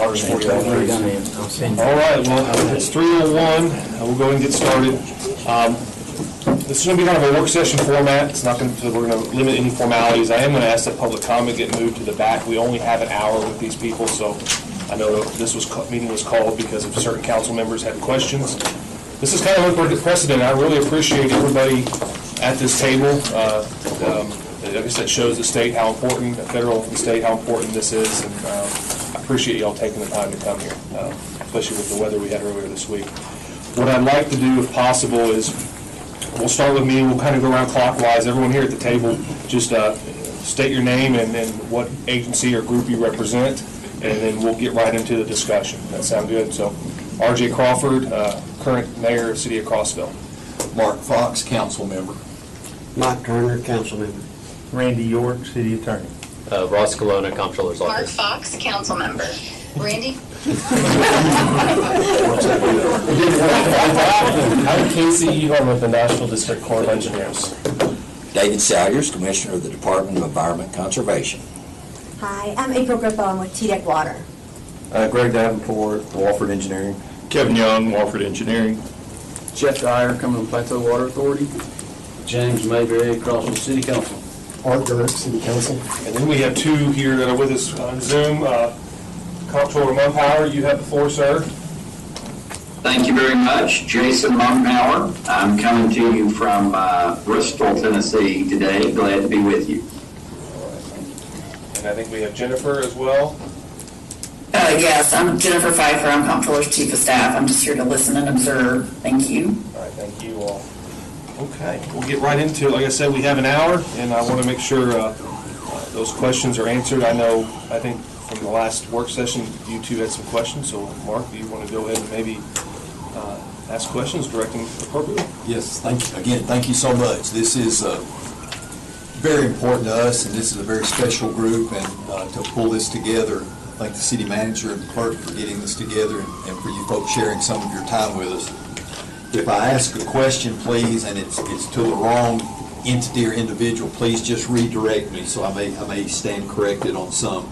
ours for you. All right, well, it's 3:01. We'll go ahead and get started. This is going to be kind of a work session format. It's not going to, we're going to limit any formalities. I am going to ask that public comment get moved to the back. We only have an hour with these people, so I know this meeting was called because of certain council members had questions. This is kind of a precedent. I really appreciate everybody at this table. I guess that shows the state how important, the federal and state, how important this is. And I appreciate y'all taking the time to come here, especially with the weather we had earlier this week. What I'd like to do, if possible, is we'll start with me. We'll kind of go around clockwise. Everyone here at the table, just state your name and what agency or group you represent, and then we'll get right into the discussion. That sound good? So, R.J. Crawford, current mayor of the city of Crossville. Mark Fox, council member. Mike Turner, council member. Randy York, city attorney. Ross Colonna, comptroller's Mark office. Fox, council member. Randy? I'm Casey Ehorn with the National District Corps of Engineers. David Salyers, commissioner of the Department of Environment Conservation. Hi, I'm April Grippo. I'm with TDEC Water. Greg Davenport, Walford Engineering. Kevin Young, Walford Engineering. Jeff Dyer, Cumberland Plateau Water Authority. James Mayberry, Crossville City Council. Art Dirk, City Council. And then we have two here that are with us on Zoom. Comptroller Mumpower, you have the floor, sir. Thank you very much. Jason Mumpower. I'm coming to you from Bristol, Tennessee today. Glad to be with you. All right, thank you. And I think we have Jennifer as well. Yes, I'm Jennifer Pfeiffer. I'm comptroller's chief of staff. I'm just here to listen and observe. Thank you. All right, thank you all. Okay, we'll get right into it. Like I said, we have an hour, and I want to make sure those questions are answered. I think from the last work session, you two had some questions. So, Mark, do you want to go ahead and maybe ask questions, direct them appropriately? Yes, thank you. Again, thank you so much. This is very important to us, and this is a very special group, and to pull this together, I thank the city manager and the clerk for getting this together, and for you folks sharing some of your time with us. If I ask a question, please, and it's to the wrong entity or individual, please just redirect me so I may stand corrected on some.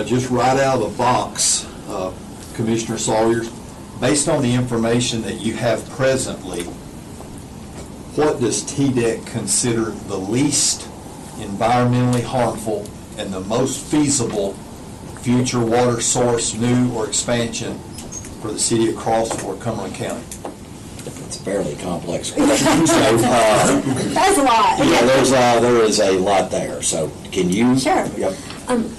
Just right out of the box, Commissioner Salyers, based on the information that you have presently, what does TDEC consider the least environmentally harmful and the most feasible future water source, new or expansion, for the city of Crossville or Cumberland County? It's a fairly complex question. So, That's a lot. Yeah, there is a lot there. So can you? Sure. Yep.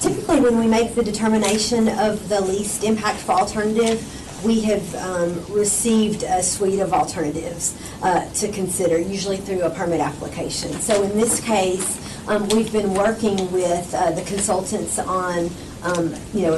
Typically, when we make the determination of the least impactful alternative, we have received a suite of alternatives to consider, usually through a permit application. So in this case, we've been working with the consultants on the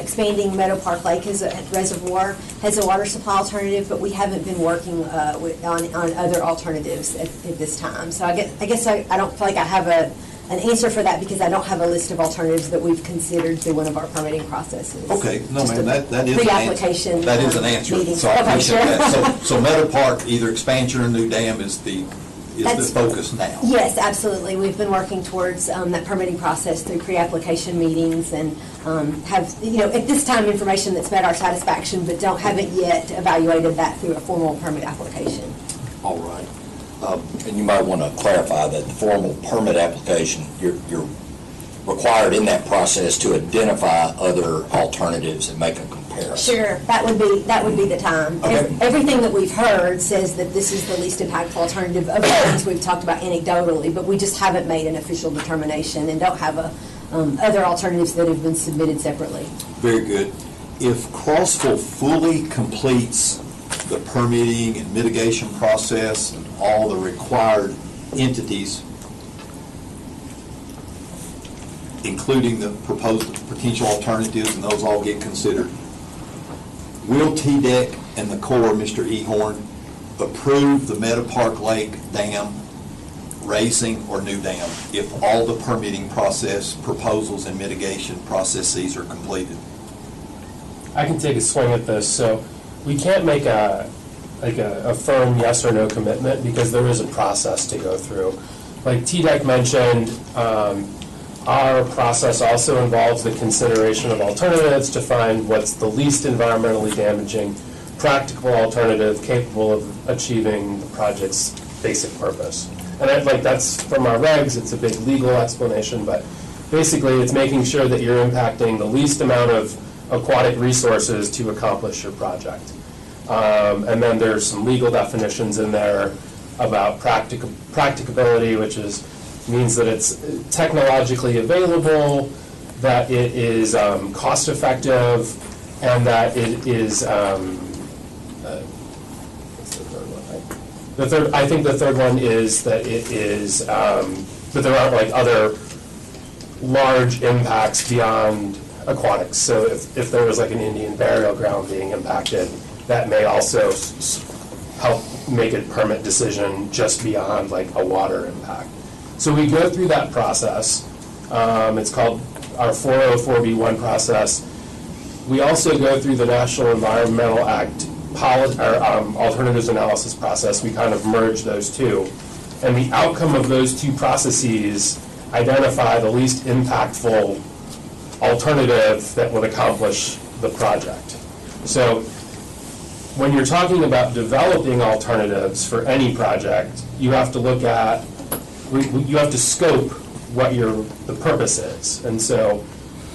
expanding Meadow Park Lake as a reservoir has a water supply alternative, but we haven't been working on other alternatives at this time. So I guess I don't feel like I have an answer for that because I don't have a list of alternatives that we've considered through one of our permitting processes. Okay, no, ma'am, that is pre-application. An answer. That is an answer. Meeting. So I Okay, appreciate sure. that. So Meadow Park, either expansion or new dam is the focus now. Yes, absolutely. We've been working towards that permitting process through pre-application meetings and have, at this time, information that's met our satisfaction, but haven't yet evaluated that through a formal permit application. All right. And you might want to clarify that the formal permit application, you're required in that process to identify other alternatives and make a comparison. Sure, that would be the time. Okay. Everything that we've heard says that this is the least impactful alternative of the things we've talked about anecdotally, but we just haven't made an official determination and don't have other alternatives that have been submitted separately. Very good. If Crossville fully completes the permitting and mitigation process and all the required entities, including the proposed potential alternatives, and those all get considered, will TDEC and the Corps, Mr. Ehorn, approve the Meadow Park Lake Dam raising or new dam if all the permitting process proposals and mitigation processes are completed? I can take a swing at this. So we can't make a firm yes or no commitment because there is a process to go through. Like TDEC mentioned, our process also involves the consideration of alternatives to find what's the least environmentally damaging, practical alternative capable of achieving the project's basic purpose. And that's from our regs, it's a big legal explanation, but basically it's making sure that you're impacting the least amount of aquatic resources to accomplish your project. And then there's some legal definitions in there about practicability, which means that it's technologically available, that it is cost-effective, and that it is, what's the third one? I think the third one is that it is, that there aren't like other large impacts beyond aquatics. So if there was like an Indian burial ground being impacted, that may also help make a permit decision just beyond like a water impact. So we go through that process. It's called our 404B1 process. We also go through the National Environmental Act alternatives analysis process. We kind of merge those two. And the outcome of those two processes identify the least impactful alternative that would accomplish the project. So when you're talking about developing alternatives for any project, you have to look at, you have to scope what the purpose is. And so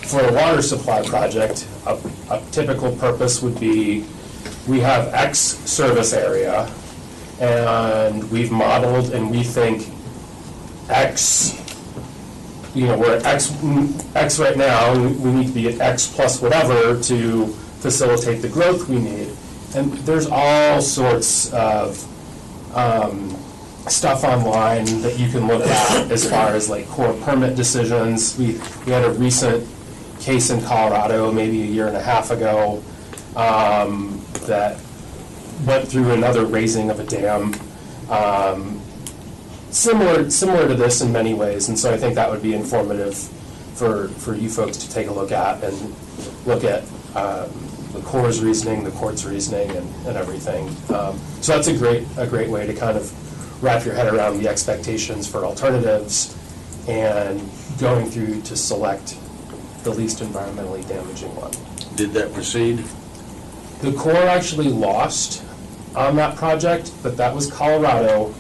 for a water supply project, a typical purpose would be, we have X service area, and we've modeled and we think X, we're at X right now, we need to be at X plus whatever to facilitate the growth we need. And there's all sorts of stuff online that you can look at as far as like core permit decisions. We had a recent case in Colorado maybe a year and a half ago that went through another raising of a dam. Similar to this in many ways, and so I think that would be informative for you folks to take a look at and look at the Corps' reasoning, the court's reasoning, and everything. So that's a great way to kind of wrap your head around the expectations for alternatives and going through to select the least environmentally damaging one. Did that proceed? The Corps actually lost on that project, but that was Colorado,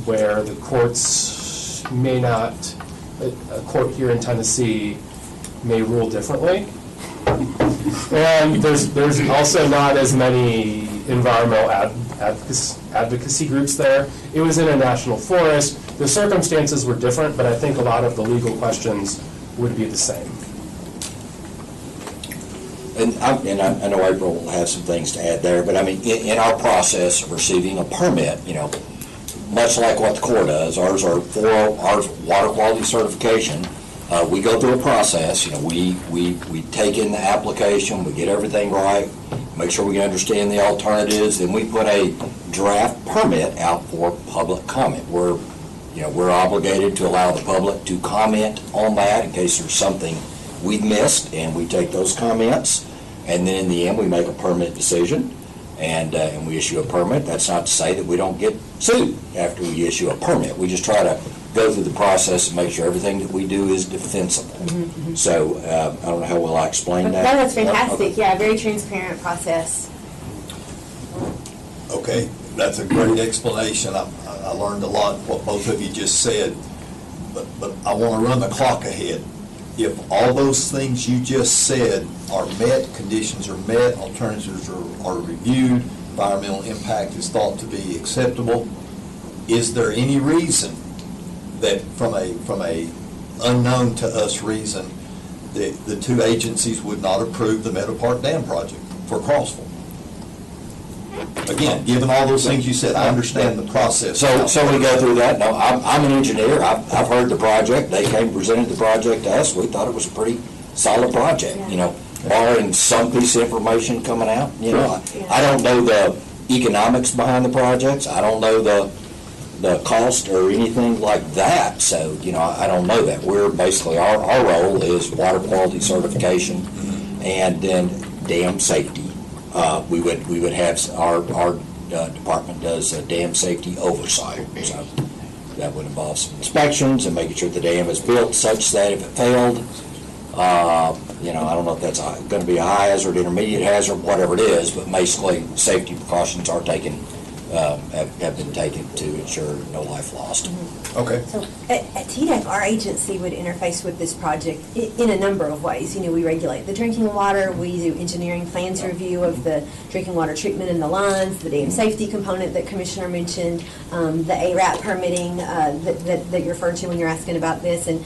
where the courts may not, a court here in Tennessee may rule differently. And there's also not as many environmental advocacy groups there. It was in a national forest. The circumstances were different, but I think a lot of the legal questions would be the same. And I know April will have some things to add there, but I mean, in our process of receiving a permit, much like what the Corps does, ours are for our water quality certification. We go through a process. We take in the application, we get everything right, make sure we understand the alternatives, then we put a draft permit out for public comment. We're obligated to allow the public to comment on that in case there's something we've missed, and we take those comments, and then in the end we make a permit decision, and we issue a permit. That's not to say that we don't get sued after we issue a permit. We just try to go through the process and make sure everything that we do is defensible. Mm-hmm. So I don't know how well I explained that. That's fantastic. Okay. Yeah, very transparent process. Okay, that's a great explanation. I learned a lot what both of you just said, but I want to run the clock ahead. If all those things you just said are met, conditions are met, alternatives are reviewed, environmental impact is thought to be acceptable, is there any reason that from a unknown to us reason the two agencies would not approve the Meadow Park Dam project for Crossville? Again, given all those things you said, I understand the process. So we go through that. No, I'm an engineer. I've heard the project. They came and presented the project to us. We thought it was a pretty solid project, barring some piece of information coming out. I don't know the economics behind the projects. I don't know the cost or anything like that. So, I don't know that. We're basically, our role is water quality certification and then dam safety. We would have our department does dam safety oversight. So that would involve some inspections and making sure the dam is built such that if it failed, I don't know if that's going to be a high hazard, intermediate hazard, whatever it is, but basically safety precautions are taken, have been taken to ensure no life lost. Okay. So at TDEC, our agency would interface with this project in a number of ways. We regulate the drinking water, we do engineering plans review of the drinking water treatment in the lines, the dam safety component that Commissioner mentioned, the ARAP permitting that you referred to when you're asking about this. And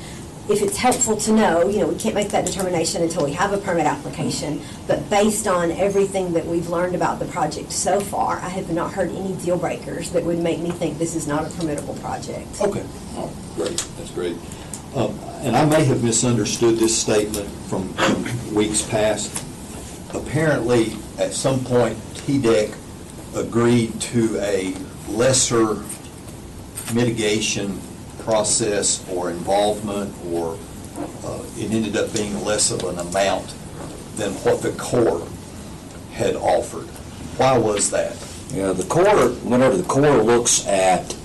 if it's helpful to know, we can't make that determination until we have a permit application, but based on everything that we've learned about the project so far, I have not heard any deal breakers that would make me think this is not a permittable project. Okay, oh, great, that's great. And I may have misunderstood this statement from weeks past. Apparently, at some point, TDEC agreed to a lesser mitigation process or involvement, or it ended up being less of an amount than what the Corps had offered. Why was that? The Corps, whenever the Corps looks at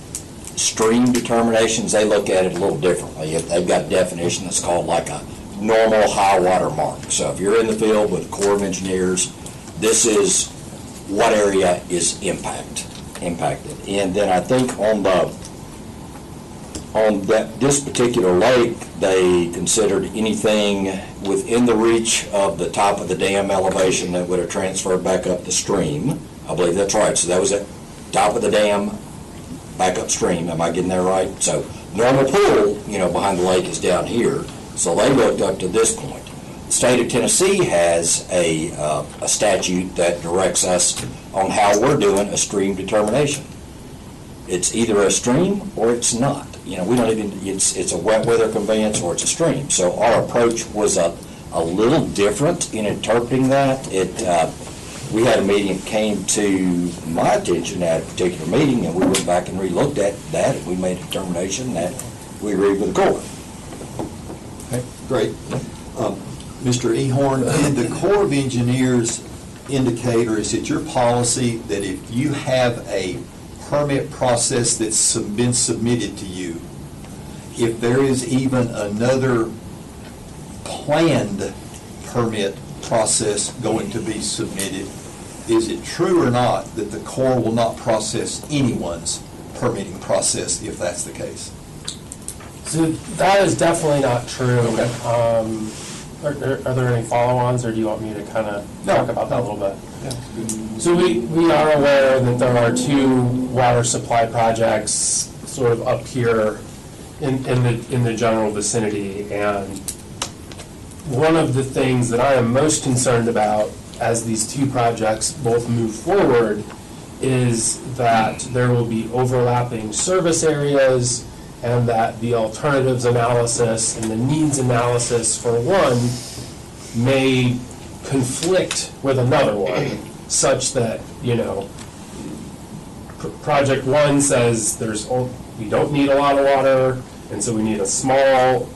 stream determinations, they look at it a little differently. They've got a definition that's called like a normal high water mark. So if you're in the field with the Corps of Engineers, this is what area is impacted. And then I think on this particular lake, they considered anything within the reach of the top of the dam elevation that would have transferred back up the stream. I believe that's right. So that was at top of the dam, back upstream. Am I getting that right? So normal pool, behind the lake is down here. So they looked up to this point. The state of Tennessee has a statute that directs us on how we're doing a stream determination. It's either a stream or it's not. We don't even, it's a wet weather conveyance or it's a stream. So our approach was a little different in interpreting that. We had a meeting that came to my attention at a particular meeting, and we went back and re-looked at that, and we made a determination that we agreed with the Corps. Okay, great. Mr. Ehorn, did the Corps of Engineers indicate, or is it your policy that if you have a permit process that's been submitted to you, if there is even another planned permit process going to be submitted, is it true or not that the Corps will not process anyone's permitting process if that's the case? So that is definitely not true. Okay. Are there any follow-ons, or do you want me to kind of talk about that a little bit? Yeah. So we are aware that there are two water supply projects sort of up here in the general vicinity, and one of the things that I am most concerned about as these two projects both move forward is that there will be overlapping service areas, and that the alternatives analysis and the needs analysis for one may conflict with another one, such that, project one says we don't need a lot of water, and so we need a small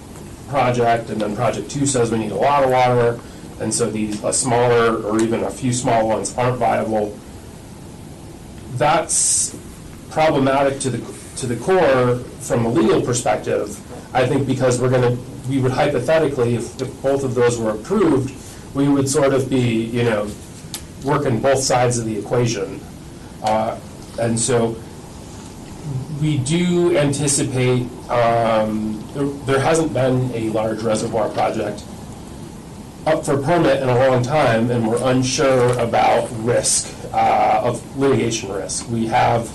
project, and then project two says we need a lot of water, and so a smaller or even a few small ones aren't viable. That's problematic to the Corps from a legal perspective, I think, because we would hypothetically, if both of those were approved, we would sort of be, working both sides of the equation. And so we do anticipate, there hasn't been a large reservoir project up for permit in a long time, and we're unsure about risk, of litigation risk. We have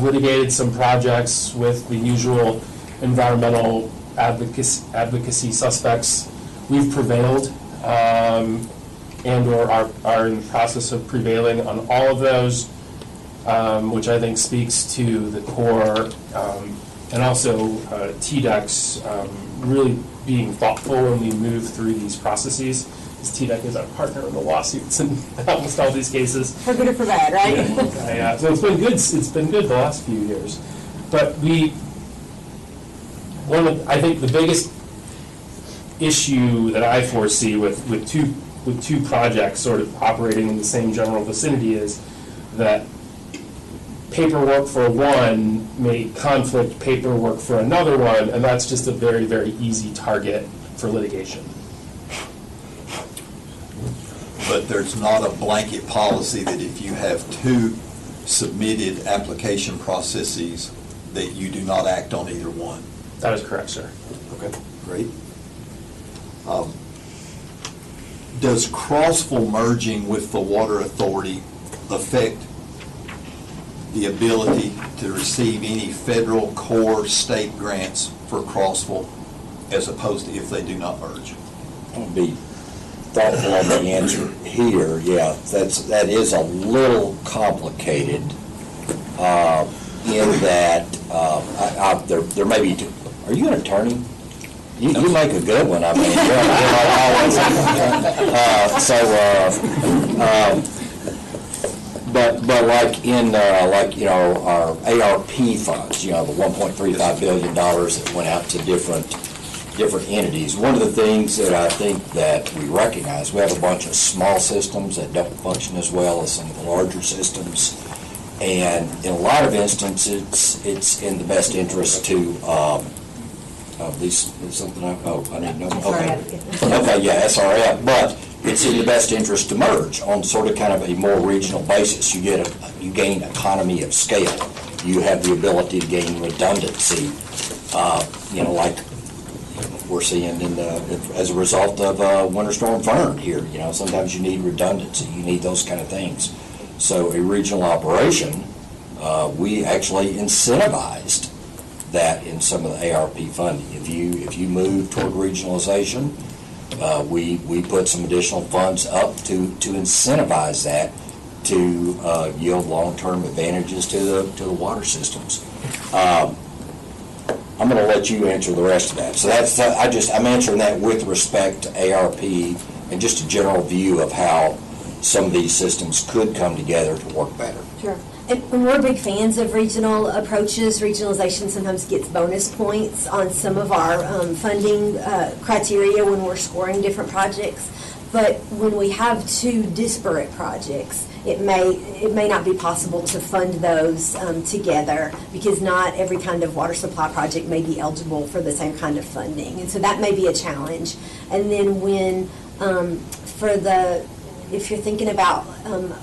litigated some projects with the usual environmental advocacy suspects. We've prevailed, and or are in the process of prevailing on all of those, which I think speaks to the Corps and also TDEC's really being thoughtful when we move through these processes. Because TDEC is our partner in the lawsuits in almost all these cases. For good or for bad, right? Yeah. So it's been good. It's been good the last few years, but I think the biggest issue that I foresee with two projects sort of operating in the same general vicinity is that paperwork for one may conflict paperwork for another one, and that's just a very, very easy target for litigation. But there's not a blanket policy that if you have two submitted application processes, that you do not act on either one. That is correct, sir. Okay, great. Does Crossville merging with the Water Authority affect the ability to receive any federal core state grants for Crossville as opposed to if they do not merge? I'll be thoughtful on the answer here. Yeah, that is a little complicated in that there may be. Are you an attorney? You make a good one. I mean, but like in our ARP funds, the $1.35 billion that went out to different entities. One of the things that I think that we recognize, we have a bunch of small systems that don't function as well as some of the larger systems, and in a lot of instances, it's in the best interest to. At least something I didn't know. Okay, yeah, SRF. But it's in the best interest to merge on sort of kind of a more regional basis. You gain economy of scale. You have the ability to gain redundancy. Like we're seeing as a result of Winter Storm Fern here. Sometimes you need redundancy. You need those kind of things. So a regional operation, we actually incentivized that in some of the ARP funding. If you move toward regionalization, we put some additional funds up to incentivize that to yield long-term advantages to the water systems. I'm going to let you answer the rest of that. So I'm answering that with respect to ARP and just a general view of how some of these systems could come together to work better. Sure. And we're big fans of regional approaches. Regionalization sometimes gets bonus points on some of our funding criteria when we're scoring different projects. But when we have two disparate projects, it may not be possible to fund those together because not every kind of water supply project may be eligible for the same kind of funding. And so that may be a challenge. And then when if you're thinking about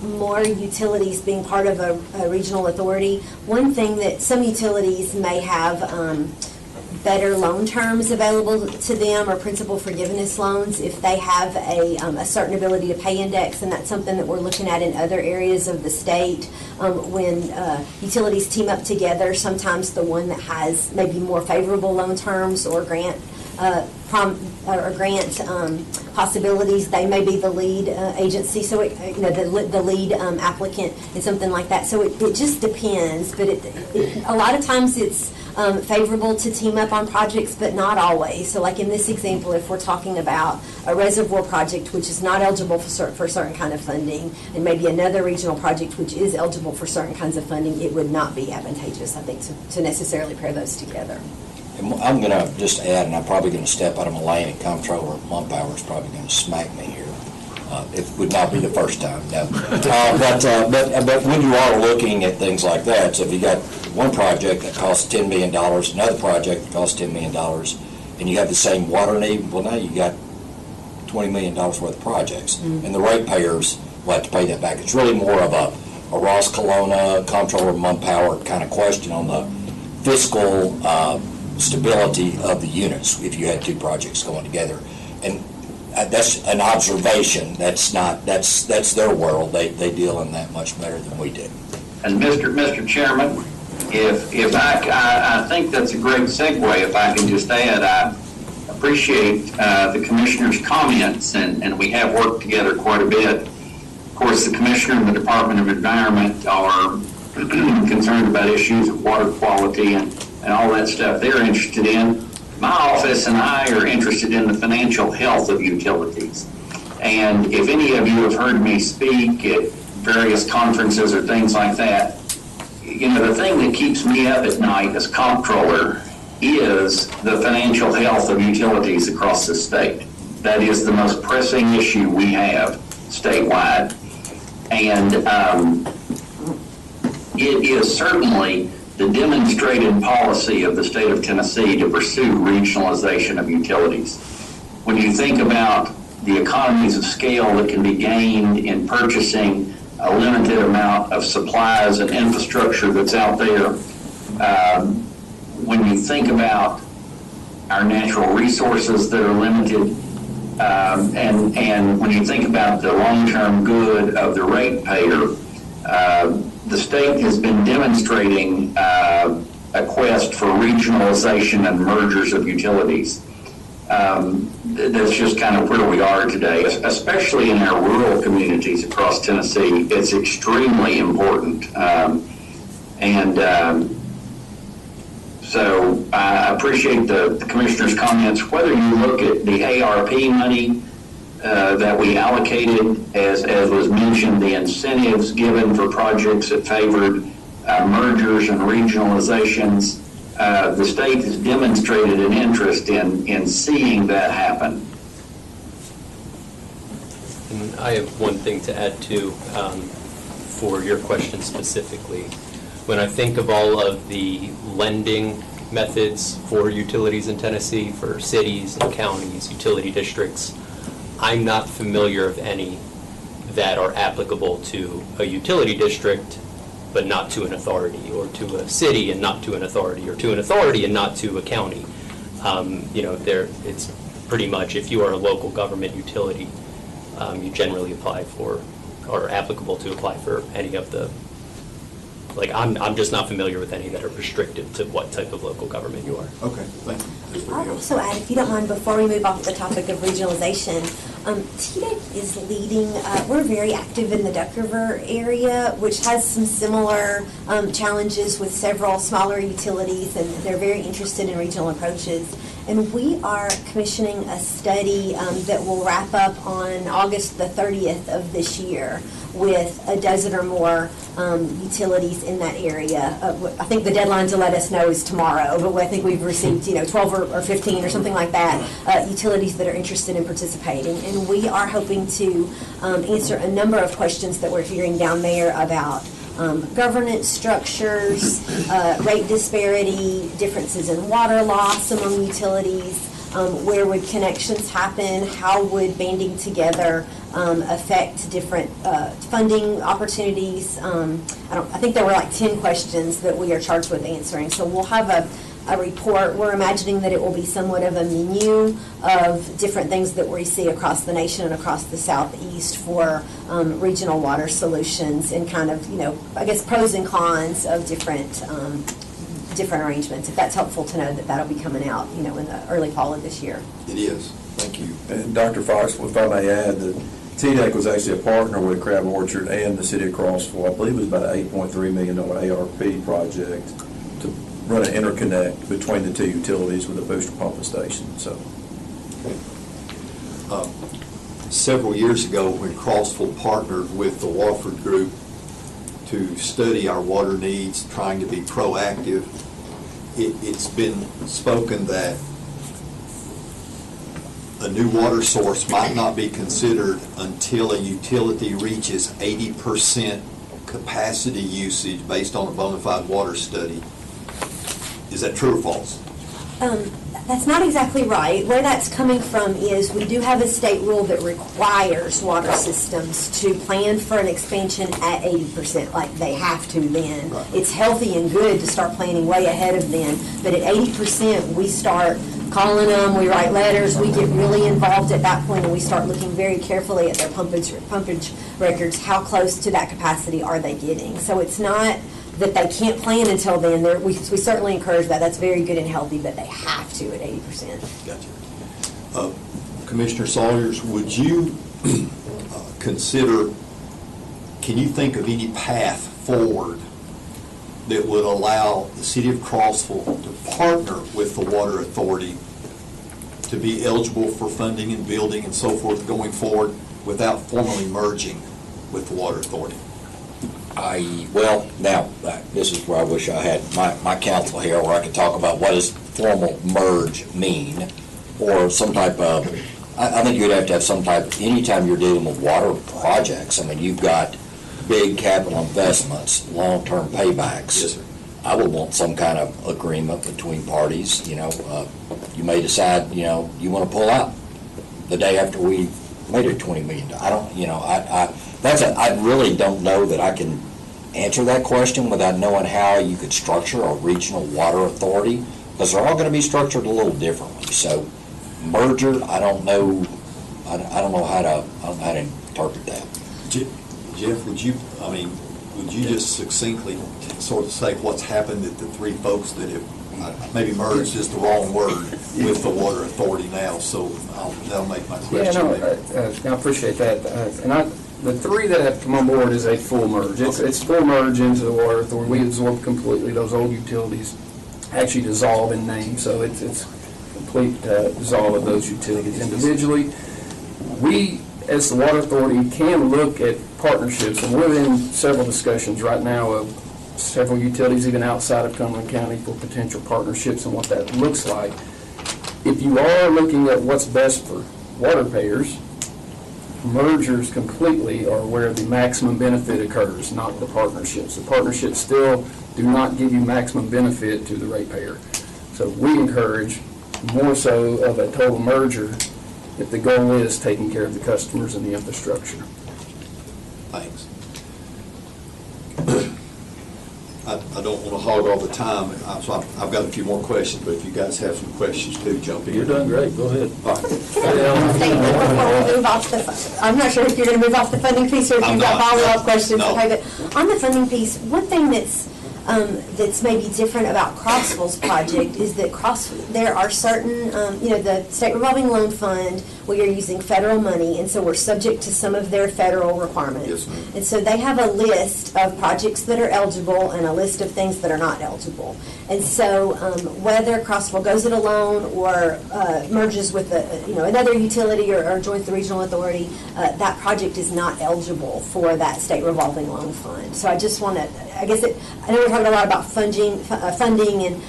more utilities being part of a regional authority, one thing that some utilities may have better loan terms available to them or principal forgiveness loans if they have a certain ability to pay index, and that's something that we're looking at in other areas of the state. When utilities team up together, sometimes the one that has maybe more favorable loan terms or grant possibilities, they may be the lead agency, so the lead applicant and something like that. So it just depends, but a lot of times it's favorable to team up on projects, but not always. So like in this example, if we're talking about a reservoir project which is not eligible for certain kind of funding, and maybe another regional project which is eligible for certain kinds of funding, it would not be advantageous, I think, to necessarily pair those together. I'm going to just add, and I'm probably going to step out of my lane, and Comptroller Mumpower is probably going to smack me here. It would not be the first time, no. But when you are looking at things like that, so if you got one project that costs $10 million, another project that costs $10 million, and you have the same water need, well, now you got $20 million worth of projects. Mm-hmm. And the ratepayers will have to pay that back. It's really more of a Ross Colonna, Comptroller Mumpower kind of question on the fiscal stability of the units if you had two projects going together. And that's an observation. That's their world. They deal in that much better than we do. And Mr. Chairman, if I think that's a great segue. If I can just add, I appreciate the commissioner's comments, and we have worked together quite a bit. Of course, the commissioner and the Department of Environment are concerned about issues of water quality and all that stuff they're interested in. My office and I are interested in the financial health of utilities. And if any of you have heard me speak at various conferences or things like that, the thing that keeps me up at night as comptroller is the financial health of utilities across the state. That is the most pressing issue we have statewide. And it is certainly the demonstrated policy of the state of Tennessee to pursue regionalization of utilities. When you think about the economies of scale that can be gained in purchasing a limited amount of supplies and infrastructure that's out there, when you think about our natural resources that are limited, and when you think about the long-term good of the ratepayer, the state has been demonstrating a quest for regionalization and mergers of utilities. That's just kind of where we are today, especially in our rural communities across Tennessee. It's extremely important. So I appreciate the Commissioner's comments. Whether you look at the ARP money that we allocated, as was mentioned, the incentives given for projects that favored mergers and regionalizations, the state has demonstrated an interest in seeing that happen. And I have one thing to add too, for your question specifically. When I think of all of the lending methods for utilities in Tennessee, for cities and counties, utility districts, I'm not familiar of any that are applicable to a utility district, but not to an authority, or to a city and not to an authority, or to an authority and not to a county. It's pretty much, if you are a local government utility, you generally apply for, or applicable to apply for any of the, I'm just not familiar with any that are restricted to what type of local government you are. Okay, thank you. That's very I'll helpful. also add, if you don't mind, before we move off the topic of regionalization, TDEC is leading, we're very active in the Duck River area, which has some similar challenges with several smaller utilities, and they're very interested in regional approaches. And we are commissioning a study that will wrap up on August the 30th of this year with a dozen or more utilities in that area. I think the deadline to let us know is tomorrow, but I think we've received 12 or 15 or something like that, utilities that are interested in participating. And we are hoping to answer a number of questions that we're hearing down there about governance structures, rate disparity, differences in water loss among utilities, where would connections happen, how would banding together affect different funding opportunities. I think there were like 10 questions that we are charged with answering. So we'll have a report. We're imagining that it will be somewhat of a menu of different things that we see across the nation and across the Southeast for regional water solutions, and kind of, I guess, pros and cons of different arrangements. If that's helpful to know, that'll be coming out, in the early fall of this year. It is. Thank you. And Dr. Fox, if I may add, that TDEC was actually a partner with Crab Orchard and the city of Crossville. I believe it was about an $8.3 million ARP project to run an interconnect between the two utilities with a booster pumping station. So, several years ago, when Crossville partnered with the Wofford Group to study our water needs, trying to be proactive, it's been spoken that a new water source might not be considered until a utility reaches 80% capacity usage based on a bona fide water study. Is that true or false? That's not exactly right. Where that's coming from is we do have a state rule that requires water systems to plan for an expansion at 80%, like they have to then. Right. It's healthy and good to start planning way ahead of then, but at 80% we start calling them, we write letters, we get really involved at that point, and we start looking very carefully at their pumpage records. How close to that capacity are they getting? So it's not that they can't plan until then. We certainly encourage that. That's very good and healthy, but they have to at 80%. Gotcha. Commissioner Sawyers, would you consider, can you think of any path forward that would allow the city of Crossville to partner with the Water Authority to be eligible for funding and building and so forth going forward without formally merging with the Water Authority? This is where I wish I had my counsel here, where I could talk about what does formal merge mean, or some type of, I think you'd have to have some type, anytime you're dealing with water projects, I mean, you've got big capital investments, long-term paybacks. Yes, sir. I would want some kind of agreement between parties, you may decide, you want to pull out the day after we made it $20 million. I don't, I really don't know that I can answer that question without knowing how you could structure a regional water authority, because they're all going to be structured a little differently. So merger, I don't know how to interpret that. Jeff, would you just succinctly sort of say what's happened at the three folks that have, maybe merged is the wrong word, with the water authority now, so that'll make my question there. I appreciate that. The three that have come on board is a full merge. It's full merge into the water authority. We absorb completely. Those old utilities actually dissolve in name, so it's complete dissolve of those utilities individually. We, as the water authority, can look at partnerships, and we're in several discussions right now of several utilities, even outside of Cumberland County, for potential partnerships and what that looks like. If you are looking at what's best for water payers, mergers completely are where the maximum benefit occurs, not the partnerships. The partnerships still do not give you maximum benefit to the ratepayer. So we encourage more so of a total merger if the goal is taking care of the customers and the infrastructure. Thanks. I don't want to hog all the time, so I've got a few more questions, but if you guys have some questions too, jump in. You're doing great, go ahead. All right. Before we move off I'm not sure if you're going to move off the funding piece or if you've got follow-up questions. No. Okay, but on the funding piece, one thing that's maybe different about Crossville's project is that there are certain, the state revolving loan fund, we are using federal money, and so we're subject to some of their federal requirements. Yes, ma'am. And so they have a list of projects that are eligible and a list of things that are not eligible. And so whether Crossville goes it alone or merges with another utility or joins the regional authority, that project is not eligible for that state revolving loan fund. So I just want to, I know we're talking a lot about funding, and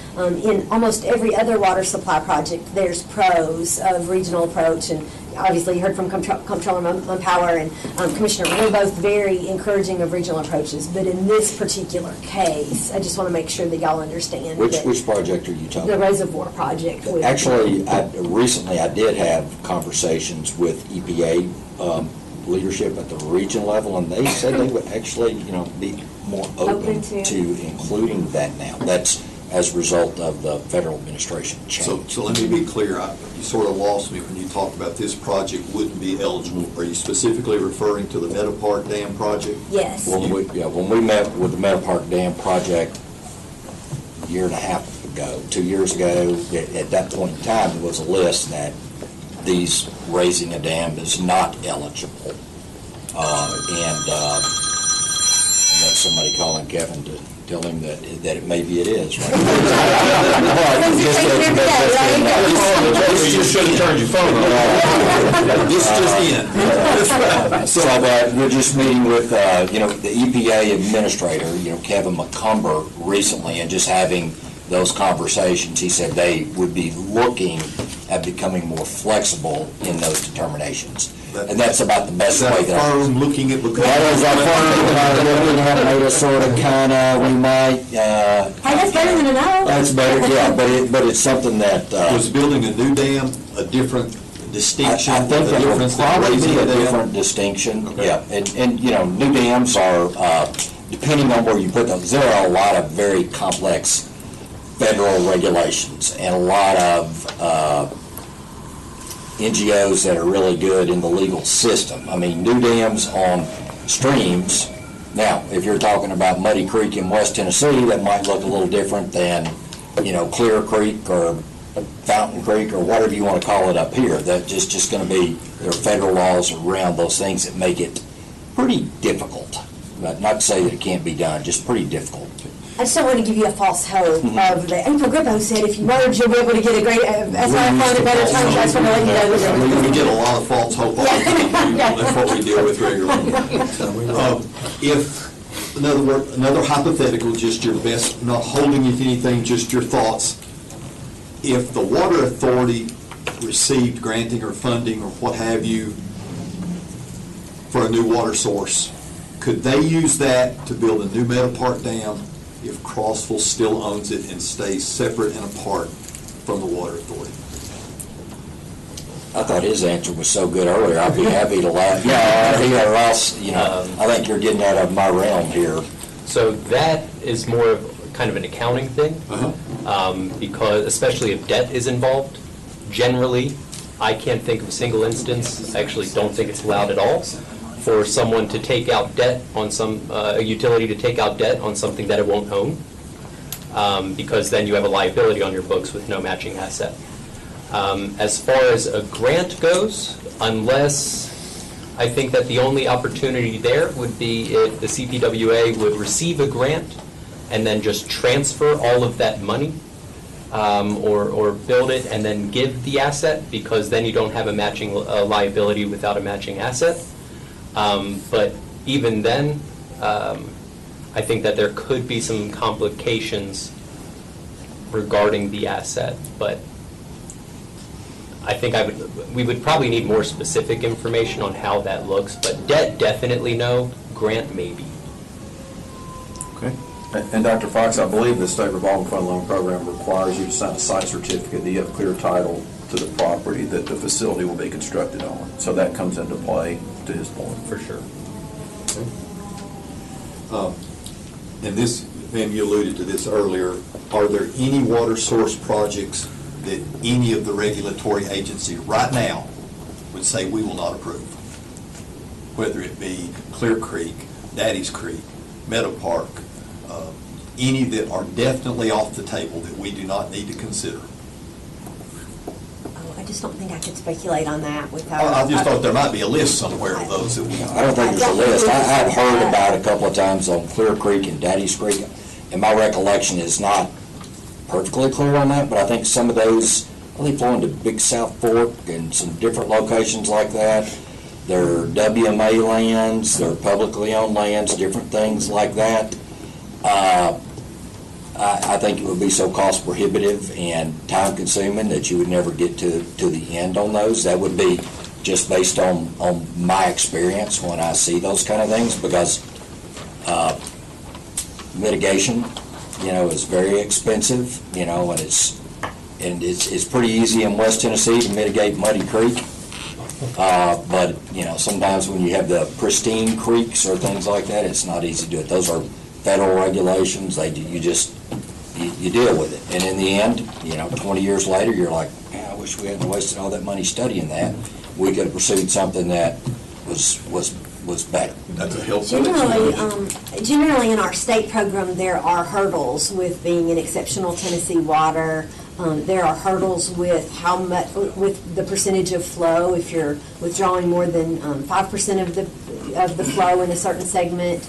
in almost every other water supply project, there's pros of regional approach, and obviously you heard from Comptroller Power and Commissioner, we're both very encouraging of regional approaches, but in this particular case, I just want to make sure that y'all understand. Which project are you talking The about? reservoir project. Actually, recently I did have conversations with EPA leadership at the region level, and they said they would actually, be more open to including that now. That's as a result of the federal administration change. So let me be clear. You sort of lost me when you talked about this project wouldn't be eligible. Are you specifically referring to the Meadow Park Dam project? Yes. When we met with the Meadow Park Dam project a year and a half ago, 2 years ago, at that point in time, there was a list that these raising a dam is not eligible. And that's somebody calling Kevin to tell him that it maybe it is. Right? You should have turned your phone on. This just in. So we're just meeting with, the EPA administrator, Kevin McCumber, recently, and just having those conversations. He said they would be looking at becoming more flexible in those determinations. And that's about the best way that firm looking at that is our firm looking at made us sort of we might. Hey, that's better than a no. That's better, yeah, but it's something that. Was building a new dam a different distinction? I think that would probably be a different distinction, Okay. yeah. And new dams are, depending on where you put them, there are a lot of very complex federal regulations and a lot of NGOs that are really good in the legal system. I mean, new dams on streams, now, if you're talking about Muddy Creek in West Tennessee, that might look a little different than, Clear Creek or Fountain Creek or whatever you want to call it up here. That's just going to be, there are federal laws around those things that make it pretty difficult. But not to say that it can't be done, just pretty difficult. I just don't want to give you a false hope of the April Grippo said if you merge, you'll be able to get a great SRF fund at better terms. That's what I let you know. We get a lot of false hope all the time. That's what we deal with regularly. If, another hypothetical, just your best, not holding you to anything, just your thoughts. If the water authority received granting or funding or what have you for a new water source, Could they use that to build a new Meadow Park Dam if Crossville still owns it and stays separate and apart from the Water Authority? I thought his answer was so good earlier, I'd be happy to laugh. Yeah, or else, I think you're getting out of my realm here. So that is more of kind of an accounting thing, because especially if debt is involved, generally, I can't think of a single instance, I actually don't think it's allowed at all, for someone to take out debt on a utility to take out debt on something that it won't own, because then you have a liability on your books with no matching asset. As far as a grant goes, unless, I think that the only opportunity there would be if the CPWA would receive a grant and then just transfer all of that money, or build it and then give the asset, because then you don't have a matching liability without a matching asset. But even then, I think that there could be some complications regarding the asset, but I think we would probably need more specific information on how that looks, but debt, definitely no, grant, maybe. Okay. And Dr. Fox, I believe the state revolving fund loan program requires you to sign a site certificate that you have clear title to the property that the facility will be constructed on. So that comes into play, to his point. For sure. And this, ma'am, you alluded to this earlier, are there any water source projects that any of the regulatory agencies right now would say we will not approve? Whether it be Clear Creek, Daddy's Creek, Meadow Park, any that are definitely off the table that we do not need to consider? I just don't think I could speculate on that without. I just thought there might be a list somewhere of those that we. I don't think there's a list. I've heard about it a couple of times on Clear Creek and Daddy's Creek, and my recollection is not perfectly clear on that, but I think some of those, they flow into Big South Fork and some different locations like that. They're WMA lands, they're publicly owned lands, different things like that. I think it would be so cost prohibitive and time consuming that you would never get to the end on those. That would be just based on my experience when I see those kind of things, because mitigation, is very expensive, and it's pretty easy in West Tennessee to mitigate Muddy Creek. But, sometimes when you have the pristine creeks or things like that, it's not easy to do it. Those are federal regulations. You deal with it. And in the end, 20 years later, you're like, I wish we hadn't wasted all that money studying that. We could have pursued something that was better. That's a helpful Generally, in our state program, there are hurdles with being in exceptional Tennessee water. There are hurdles with how much, with the percentage of flow. If you're withdrawing more than 5% of the flow in a certain segment,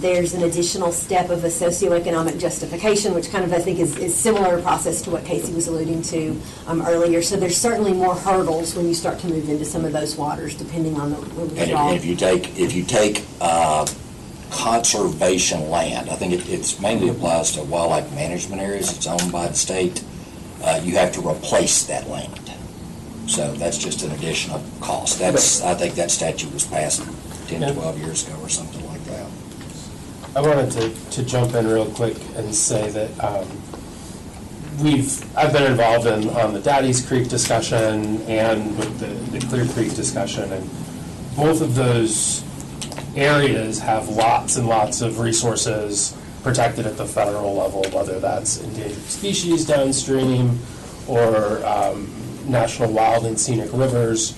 there's an additional step of a socioeconomic justification, which kind of I think is similar process to what Casey was alluding to earlier. So there's certainly more hurdles when you start to move into some of those waters, depending on the withdrawal. And if you take conservation land, I think it mainly applies to wildlife management areas. It's owned by the state. You have to replace that land. So that's just an additional cost. I think that statute was passed 10, 12 years ago or something like that. I wanted to jump in real quick and say that I've been involved on the Daddy's Creek discussion and with the Clear Creek discussion, and both of those areas have lots and lots of resources protected at the federal level, whether that's endangered species downstream or national wild and scenic rivers.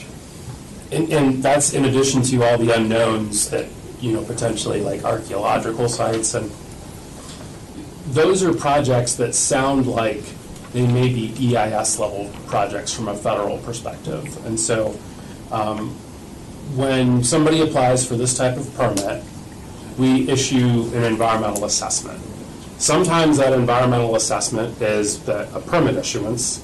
And that's in addition to all the unknowns that, potentially like archaeological sites. And those are projects that sound like they may be EIS level projects from a federal perspective. And so when somebody applies for this type of permit, we issue an environmental assessment. Sometimes that environmental assessment is a permit issuance,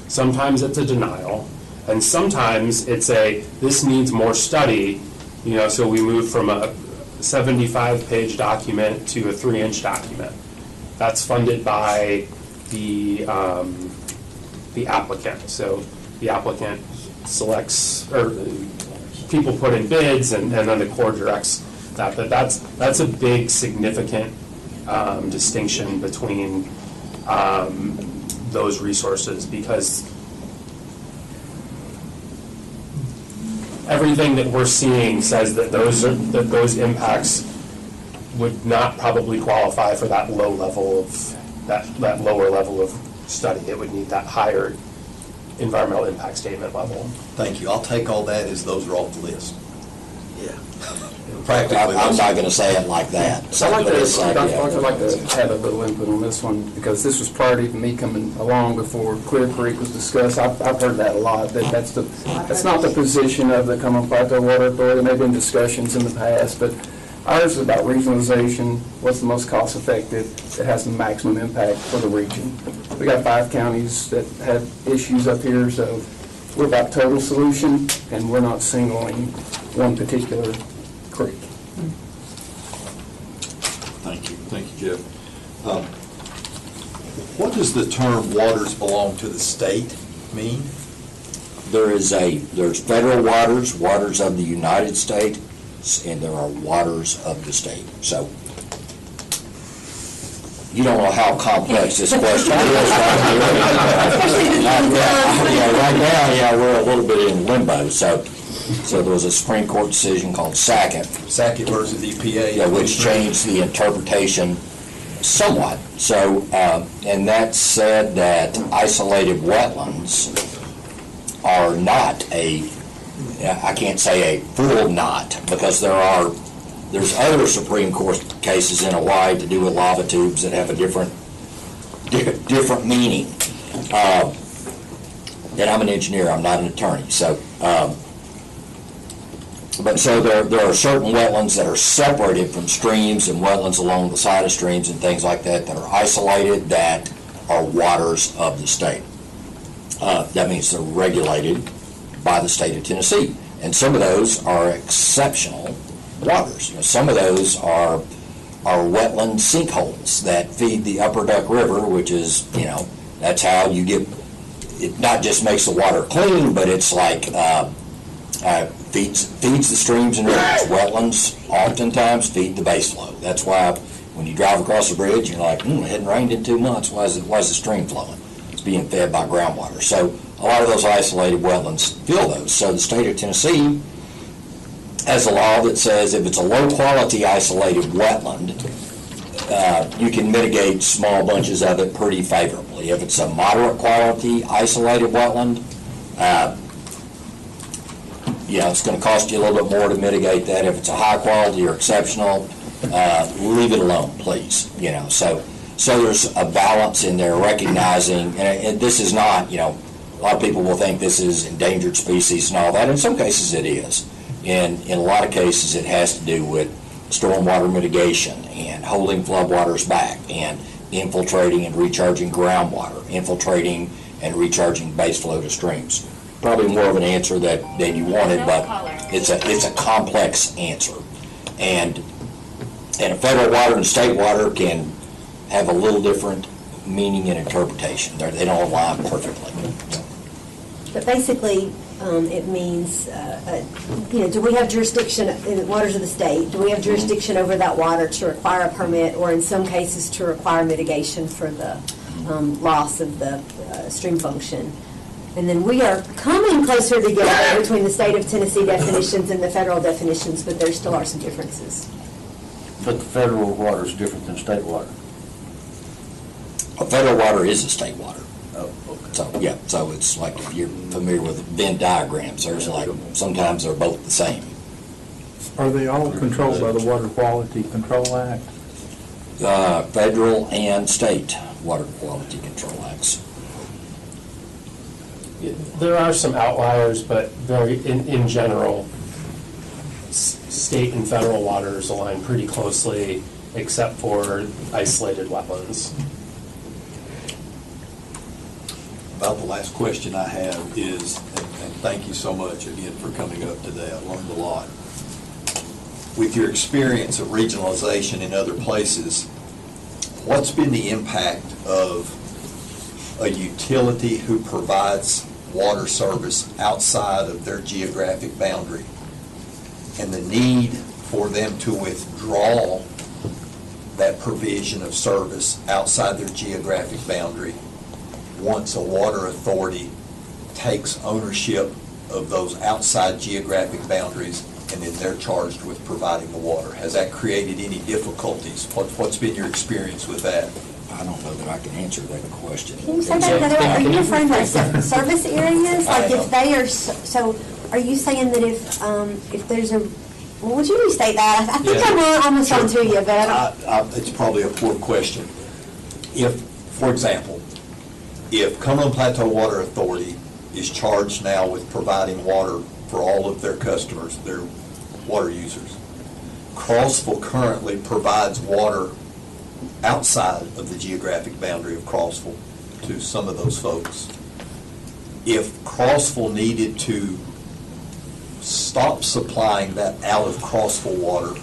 sometimes it's a denial, and sometimes it's this needs more study, so we move from a 75-page document to a 3-inch document. That's funded by the applicant. So the applicant selects, or people put in bids, and then the Corps directs that, but that's a big, significant distinction between those resources, because everything that we're seeing says that those impacts would not probably qualify for that low level of that lower level of study. It would need that higher environmental impact statement level. Thank you. I'll take all that as those are off the list. Yeah. Practically. I'm not going to say it like that. I'd like But it's like, yeah. to have a little input on this one, because this was prior to even me coming along before Clear Creek was discussed. I've heard that a lot, that's not the position of the Cumberland Plateau Water Authority. There may have been discussions in the past, but ours is about regionalization, what's the most cost effective, that has the maximum impact for the region. We got 5 counties that have issues up here, so we're about total solution, and we're not singling one particular creek. Thank you, Jeff. What does the term waters belong to the state mean? There's federal waters, waters of the United States, and there are waters of the state. So you don't know how complex this question is right now, we're a little bit in limbo. So there was a Supreme Court decision called Sackett. Sackett versus EPA. Yeah, which changed the interpretation somewhat. So, and that said that isolated wetlands are not I can't say a full not, because there's other Supreme Court cases in Hawaii to do with lava tubes that have a different meaning. And I'm an engineer, I'm not an attorney, so but so there are certain wetlands that are separated from streams and wetlands along the side of streams and things like that that are isolated, that are waters of the state. That means they're regulated by the state of Tennessee. And some of those are exceptional waters. Some of those are wetland sinkholes that feed the Upper Duck River, which is, that's how you get, it not just makes the water clean, but it's like feeds the streams and rivers. Wetlands oftentimes feed the base flow. That's why when you drive across the bridge, you're like, it hadn't rained in 2 months. Why is the stream flowing? It's being fed by groundwater. So a lot of those isolated wetlands fill those. So the state of Tennessee has a law that says if it's a low-quality isolated wetland, you can mitigate small bunches of it pretty favorably. If it's a moderate-quality isolated wetland, it's going to cost you a little bit more to mitigate that. If it's a high-quality or exceptional, leave it alone, please. So there's a balance in there, recognizing, and this is not, a lot of people will think this is endangered species and all that. In some cases, it is. In a lot of cases, it has to do with stormwater mitigation and holding floodwaters back and infiltrating and recharging groundwater, infiltrating and recharging base flow to streams. Probably more of an answer than you wanted, but it's a complex answer. And a federal water and state water can have a little different meaning and interpretation. They don't align perfectly. But basically, it means, do we have jurisdiction in the waters of the state? Do we have jurisdiction over that water to require a permit, or in some cases to require mitigation for the loss of the stream function? And then we are coming closer together between the state of Tennessee definitions and the federal definitions, but there still are some differences. But the federal water is different than state water. A federal water is a state water. Oh, okay. So it's like, if you're familiar with Venn diagrams, there's sometimes they're both the same. Are they all controlled by the Water Quality Control Act? Federal and state water quality control acts. There are some outliers, but in general, state and federal waters align pretty closely, except for isolated wetlands. About the last question I have is, and thank you so much again for coming up today, I learned a lot. With your experience of regionalization in other places, what's been the impact of a utility who provides water service outside of their geographic boundary, and the need for them to withdraw that provision of service outside their geographic boundary once a water authority takes ownership of those outside geographic boundaries, and then they're charged with providing the water. Has that created any difficulties? What's been your experience with that? I don't know that I can answer that question. Can you say that another way? Are you referring to service areas? Like if they are, so are you saying that if there's a, well, would you restate that? I think I'm almost on to you, but I don't. It's probably a poor question. If, for example, if Cumberland Plateau Water Authority is charged now with providing water for all of their customers, their water users, Crossville currently provides water outside of the geographic boundary of Crossville to some of those folks. If Crossville needed to stop supplying that out of Crossville water,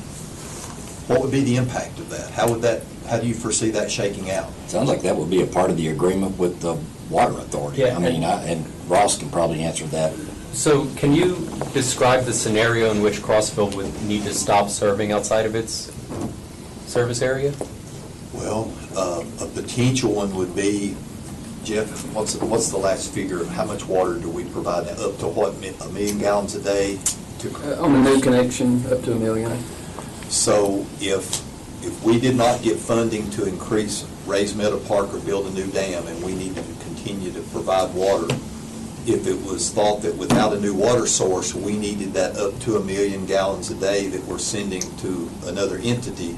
what would be the impact of that? How do you foresee that shaking out? Sounds like that would be a part of the agreement with the water authority. Yeah, I mean, and Ross can probably answer that. So can you describe the scenario in which Crossville would need to stop serving outside of its service area? Well, a potential one would be, Jeff, what's the last figure of how much water do we provide? Up to what, 1 million gallons a day? On a new connection, up to 1 million. So if we did not get funding to increase Raise Meadow Park or build a new dam, and we needed to continue to provide water, if it was thought that without a new water source, we needed that up to 1 million gallons a day that we're sending to another entity,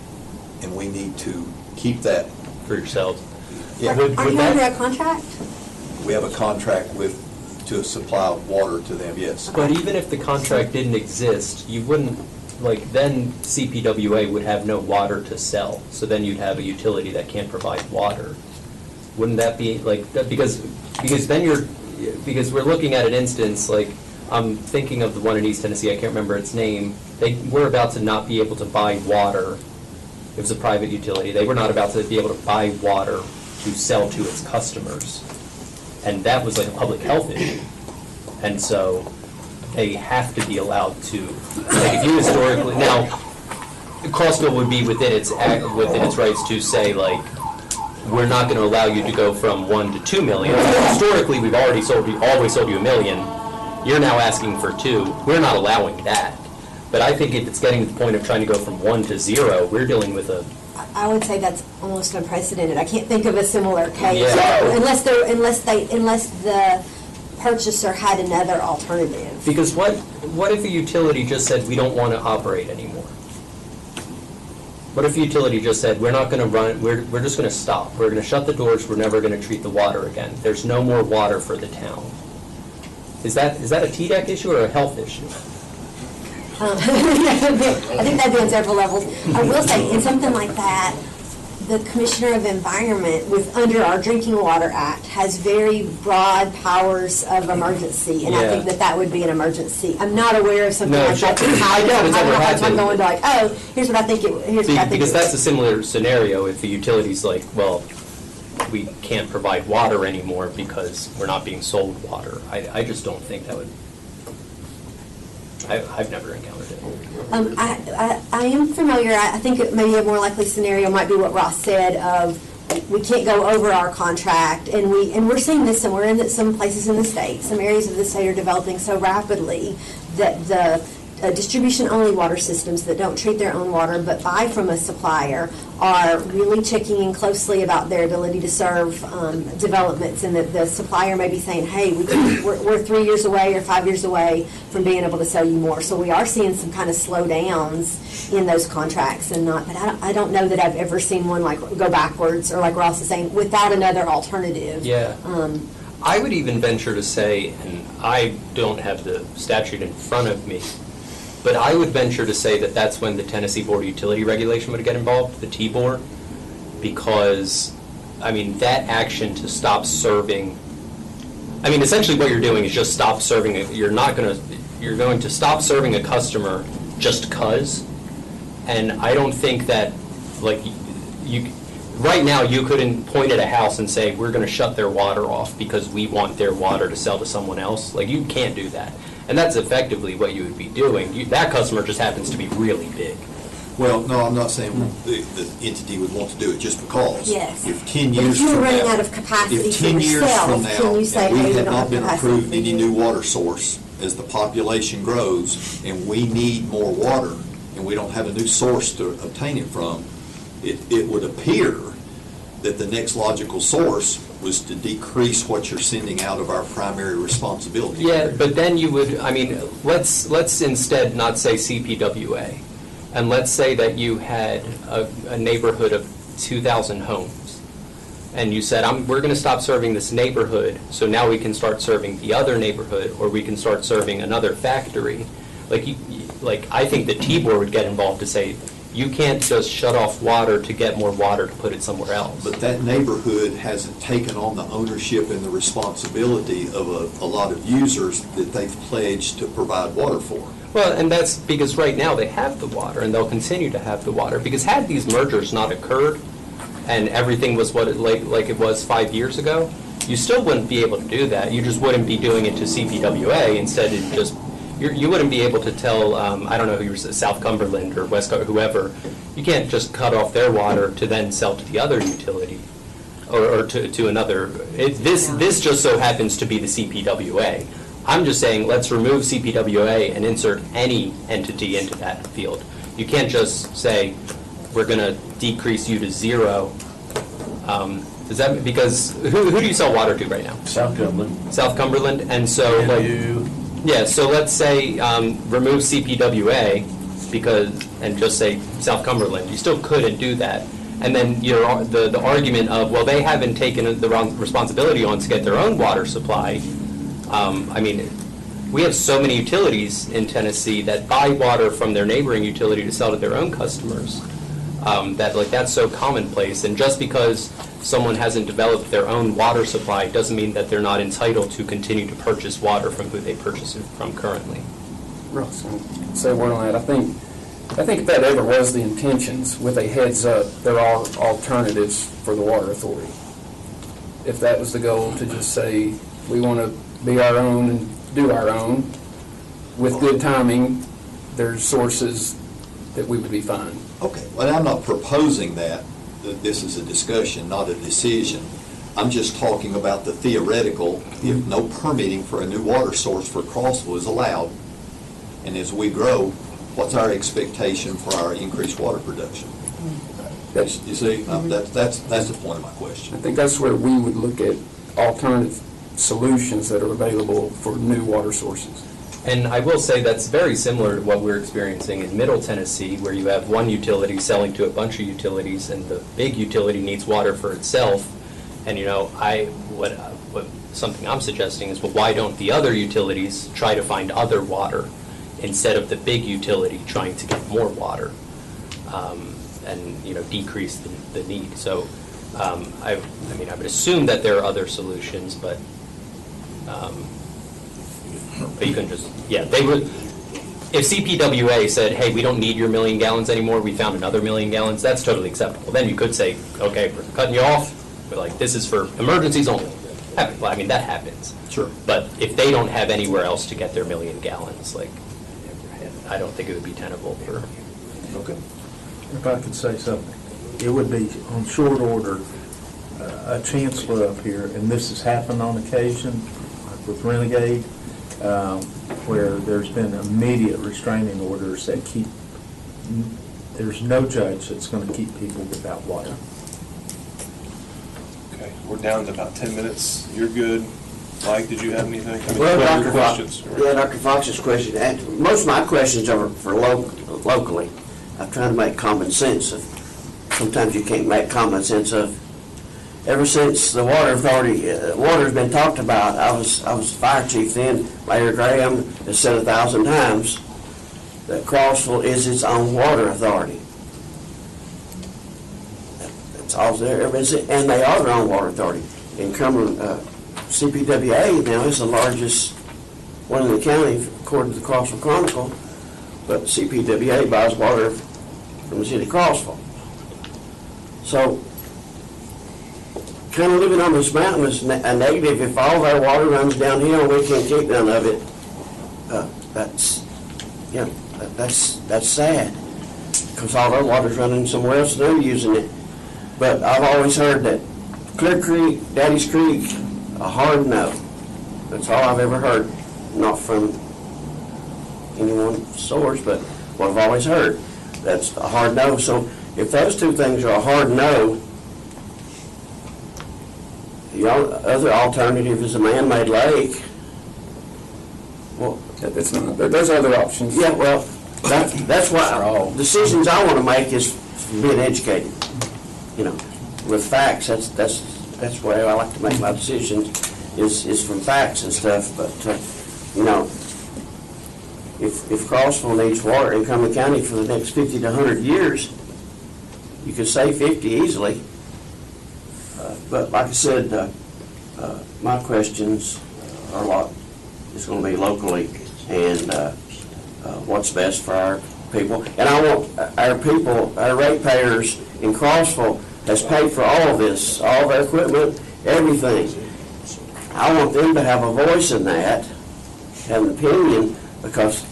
and we need to keep that. For yourselves? Yeah. Are you under a contract? We have a contract to supply water to them, yes. But even if the contract didn't exist, you wouldn't, then CPWA would have no water to sell. So then you'd have a utility that can't provide water. Wouldn't that be, because we're looking at an instance, I'm thinking of the one in East Tennessee, I can't remember its name. They were about to not be able to buy water. It was a private utility. They were not about to be able to buy water to sell to its customers. And that was like a public health issue. And so they have to be allowed to, if you historically, now, Crossville would be within its rights to say, we're not going to allow you to go from 1 to 2 million. Historically, we've always sold you 1 million. You're now asking for 2. We're not allowing that. But I think if it's getting to the point of trying to go from 1 to 0, we're dealing with a... I would say that's almost unprecedented. I can't think of a similar case. Yeah. Unless the purchaser had another alternative. Because what if a utility just said, we don't want to operate anymore? What if a utility just said, we're not going to run, we're just going to stop. We're going to shut the doors, we're never going to treat the water again. There's no more water for the town. Is that a TDEC issue or a health issue? I think that'd be on several levels. I will say, in something like that, the Commissioner of Environment, under our Drinking Water Act, has very broad powers of emergency, and I think that would be an emergency. I'm not aware of something like that. I doubt it's ever happened. I'm going to here's what I think Because that's a similar scenario if the utility's like, well, we can't provide water anymore because we're not being sold water. I just don't think that would... I've never encountered it. I am familiar. I think maybe a more likely scenario might be what Ross said of we can't go over our contract, and we're seeing this somewhere in some places in the state. Some areas of the state are developing so rapidly that the distribution-only water systems that don't treat their own water but buy from a supplier are really checking in closely about their ability to serve developments, and that the supplier may be saying, hey, we're 3 years away or 5 years away from being able to sell you more. So we are seeing some kind of slowdowns in those contracts, but I don't know that I've ever seen one go backwards, or like Ross is saying, without another alternative. Yeah. I would even venture to say, and I don't have the statute in front of me, but I would venture to say that that's when the Tennessee Board of Utility Regulation would get involved, the T-Board, because, that action to stop serving, essentially what you're doing is just stop serving, you're going to stop serving a customer just 'cause, and I don't think that, right now you couldn't point at a house and say, we're going to shut their water off because we want their water to sell to someone else. You can't do that. And that's effectively what you would be doing. That customer just happens to be really big. Well, no, I'm not saying the entity would want to do it just because. Yes. If 10 But years if you're from running now. out of capacity If for 10 years yourself, from now, can you say, and hey, we we have don't not have been capacity approved for any you? new water source, as the population grows and we need more water, and we don't have a new source to obtain it from, it would appear that the next logical source was to decrease what you're sending out of our primary responsibility. Yeah, but then you would, I mean, let's instead not say CPWA, and let's say that you had a neighborhood of 2,000 homes, and you said, we're going to stop serving this neighborhood, so now we can start serving the other neighborhood, or we can start serving another factory. Like I think the T-Board would get involved to say, you can't just shut off water to get more water to put it somewhere else. But that neighborhood hasn't taken on the ownership and the responsibility of a lot of users that they've pledged to provide water for. Well, and that's because right now they have the water, and they'll continue to have the water. Because had these mergers not occurred, and everything was like it was 5 years ago, you still wouldn't be able to do that. You just wouldn't be doing it to CPWA. Instead, it just you wouldn't be able to tell, I don't know who you're, South Cumberland or West, whoever, you can't just cut off their water to then sell to the other utility or to another. This just so happens to be the CPWA. I'm just saying let's remove CPWA and insert any entity into that field. You can't just say we're going to decrease you to zero. Is that because who do you sell water to right now? South Cumberland. South Cumberland, and so yeah, so let's say remove CPWA and just say South Cumberland. You still couldn't do that. And then the argument of, well, they haven't taken the wrong responsibility on to get their own water supply. I mean, we have so many utilities in Tennessee that buy water from their neighboring utility to sell to their own customers. That's so commonplace. And just because someone hasn't developed their own water supply doesn't mean that they're not entitled to continue to purchase water from who they purchase it from currently. Ross, I'll say a word on that. I think if that ever was the intentions, with a heads up, there are alternatives for the water authority. If that was the goal, to just say, we want to be our own and do our own, with good timing, there's sources that we would be fine. Okay, well, I'm not proposing that this is a discussion, not a decision. I'm just talking about the theoretical, if no permitting for a new water source for Crossville is allowed, and as we grow, what's our expectation for our increased water production? You see, that's the point of my question. I think that's where we would look at alternative solutions that are available for new water sources. And I will say that's very similar to what we're experiencing in Middle Tennessee, where you have one utility selling to a bunch of utilities, and the big utility needs water for itself. And something I'm suggesting is, well, why don't the other utilities try to find other water instead of the big utility trying to get more water, and decrease the need. So I would assume that there are other solutions, but you can just, they would, if CPWA said, hey, we don't need your 1 million gallons anymore, we found another 1 million gallons, that's totally acceptable. Then you could say, okay, we're cutting you off, but this is for emergencies only. Well, I mean, that happens. Sure. But if they don't have anywhere else to get their 1 million gallons, I don't think it would be tenable for. Okay. If I could say something, it would be on short order, a chancellor up here, and this has happened on occasion, like with Renegade, where there's been immediate restraining orders that there's no judge that's going to keep people without water. Okay, we're down to about 10 minutes. You're good. Mike, did you have anything? Well, Dr. Questions? Dr. Fox's question, and most of my questions are for locally. I'm trying to make common sense of, sometimes you can't make common sense of. Ever since the water authority, water's been talked about, I was fire chief then, Mayor Graham has said 1,000 times that Crossville is its own water authority. That's all there, and they are their own water authority. In Cumberland, CPWA now is the largest one in the county, according to the Crossville Chronicle, but CPWA buys water from the city of Crossville. So, kind of living on this mountain is a negative. If all of our water runs downhill and we can't keep none of it, that's, you know, that's sad, because all their water's running somewhere else, they're using it. But I've always heard that Clear Creek, Daddy's Creek, a hard no. That's all I've ever heard, not from any one source, but what I've always heard. That's a hard no. So if those two things are a hard no, the other alternative is a man-made lake. Well, It's not, there's other options. yeah, well, that's why, decisions I want to make is being educated, you know, with facts. That's the way I like to make my decisions, is from facts and stuff. But, you know, if Crossville needs water in Cumberland County for the next 50 to 100 years, you could say 50 easily. But like I said, my questions are a lot, it's going to be locally, and what's best for our people. And I want our people, our ratepayers in Crossville has paid for all of this, all their equipment, everything. I want them to have a voice in that, have an opinion, because,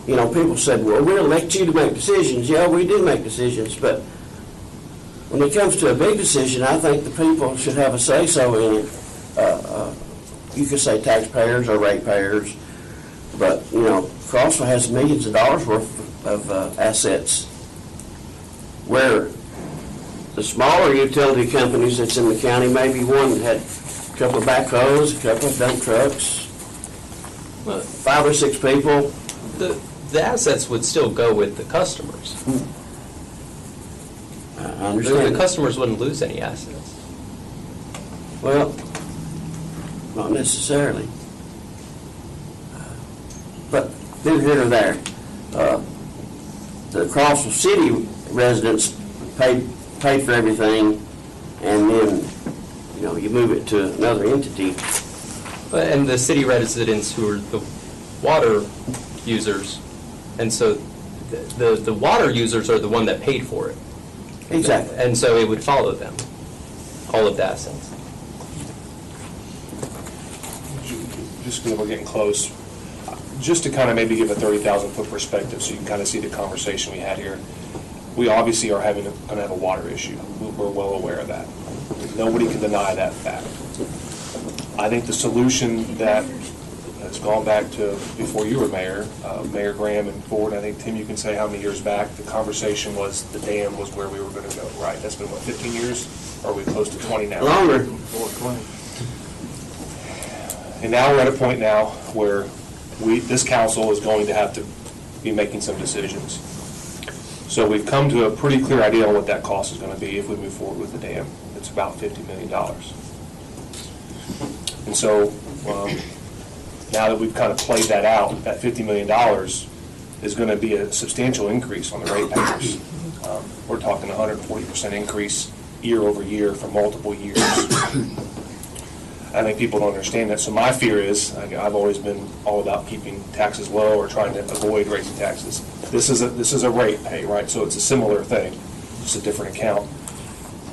you know, people said, well, we'll elect you to make decisions. Yeah, we do make decisions, but when it comes to a big decision, I think the people should have a say-so in it. You could say taxpayers or ratepayers, but, you know, Crossville has millions of dollars worth of assets, where the smaller utility companies that's in the county, maybe one had a couple of backhoes, a couple of dump trucks, 5 or 6 people. The assets would still go with the customers. I understand. The customers wouldn't lose any assets. Well, not necessarily. But neither here nor there. The Crossville City residents paid for everything, and then, you know, you move it to another entity. And the city residents who are the water users, and so the water users are the one that paid for it. Exactly. And so it would follow them, all of the assets. Just because we're getting close, just to kind of maybe give a 30,000-foot perspective so you can kind of see the conversation we had here. We obviously are going to have a water issue. We're well aware of that. Nobody can deny that fact. I think the solution that has gone back to before you were mayor, Mayor Graham and Ford, I think, Tim, you can say how many years back, the conversation was the dam was where we were going to go, right? That's been, what, 15 years? Or are we close to 20 now? Longer. And now we're at a point now where this council is going to have to be making some decisions. So we've come to a pretty clear idea on what that cost is going to be if we move forward with the dam. It's about $50 million. And so now that we've kind of played that out, that $50 million is going to be a substantial increase on the ratepayers. We're talking 140% increase year over year for multiple years. I think people don't understand that. So my fear is, I've always been all about keeping taxes low or trying to avoid raising taxes. This is a rate pay, right? So it's a similar thing, just a different account.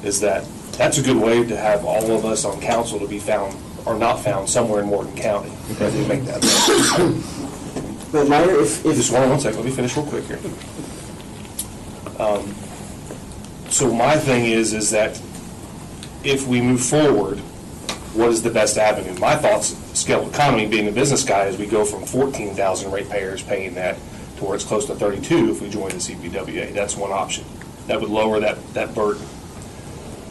Is that's a good way to have all of us on council to be found or not found somewhere in Morgan County if we make that. But Mayor, if just one second, let me finish real quick here. So my thing is that if we move forward, what is the best avenue? My thoughts, scale economy, being a business guy, is we go from 14,000 ratepayers paying that to where it's close to 32 if we join the CPWA. That's one option. That would lower that burden.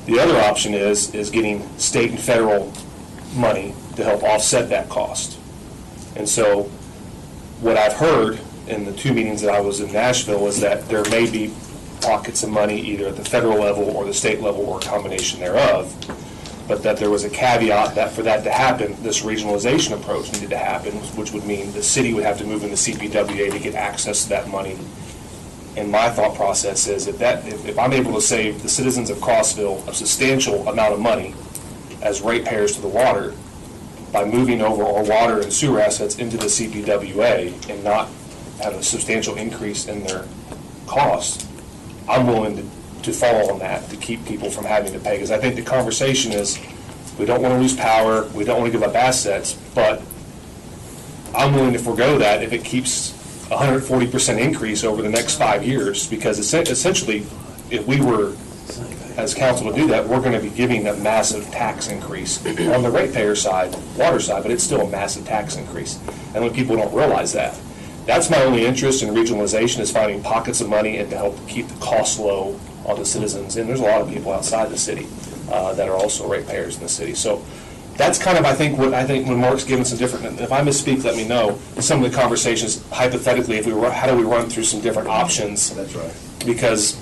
The other option is getting state and federal money to help offset that cost. And so what I've heard in the 2 meetings that I was in Nashville is that there may be pockets of money either at the federal level or the state level or a combination thereof, but that there was a caveat that for that to happen, this regionalization approach needed to happen, which would mean the city would have to move into CPWA to get access to that money. And my thought process is if I'm able to save the citizens of Crossville a substantial amount of money as ratepayers to the water by moving over our water and sewer assets into the CPWA and not have a substantial increase in their costs, I'm willing to fall on that to keep people from having to pay. Because I think the conversation is we don't want to lose power, we don't want to give up assets, but I'm willing to forego that if it keeps 140% increase over the next 5 years, because essentially, if we were, as council, to do that, we're going to be giving a massive tax increase on the ratepayer side, water side, but it's still a massive tax increase. And when people don't realize that, that's my only interest in regionalization, is finding pockets of money and to help keep the costs low on the citizens. And there's a lot of people outside the city that are also ratepayers in the city. So that's kind of, I think when Mark's given some different, and if I misspeak, let me know, some of the conversations, hypothetically, if we were, how do we run through some different options? That's right. Because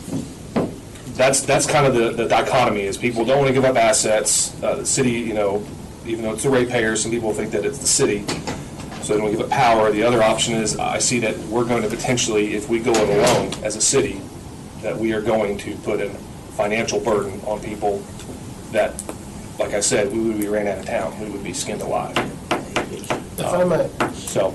that's kind of the dichotomy, is people don't want to give up assets. The city, even though it's the ratepayers, some people think that it's the city, so they don't give up power. The other option is, I see that we're going to potentially, if we go it alone as a city, that we are going to put a financial burden on people that, like I said, we would be ran out of town. We would be skinned alive. So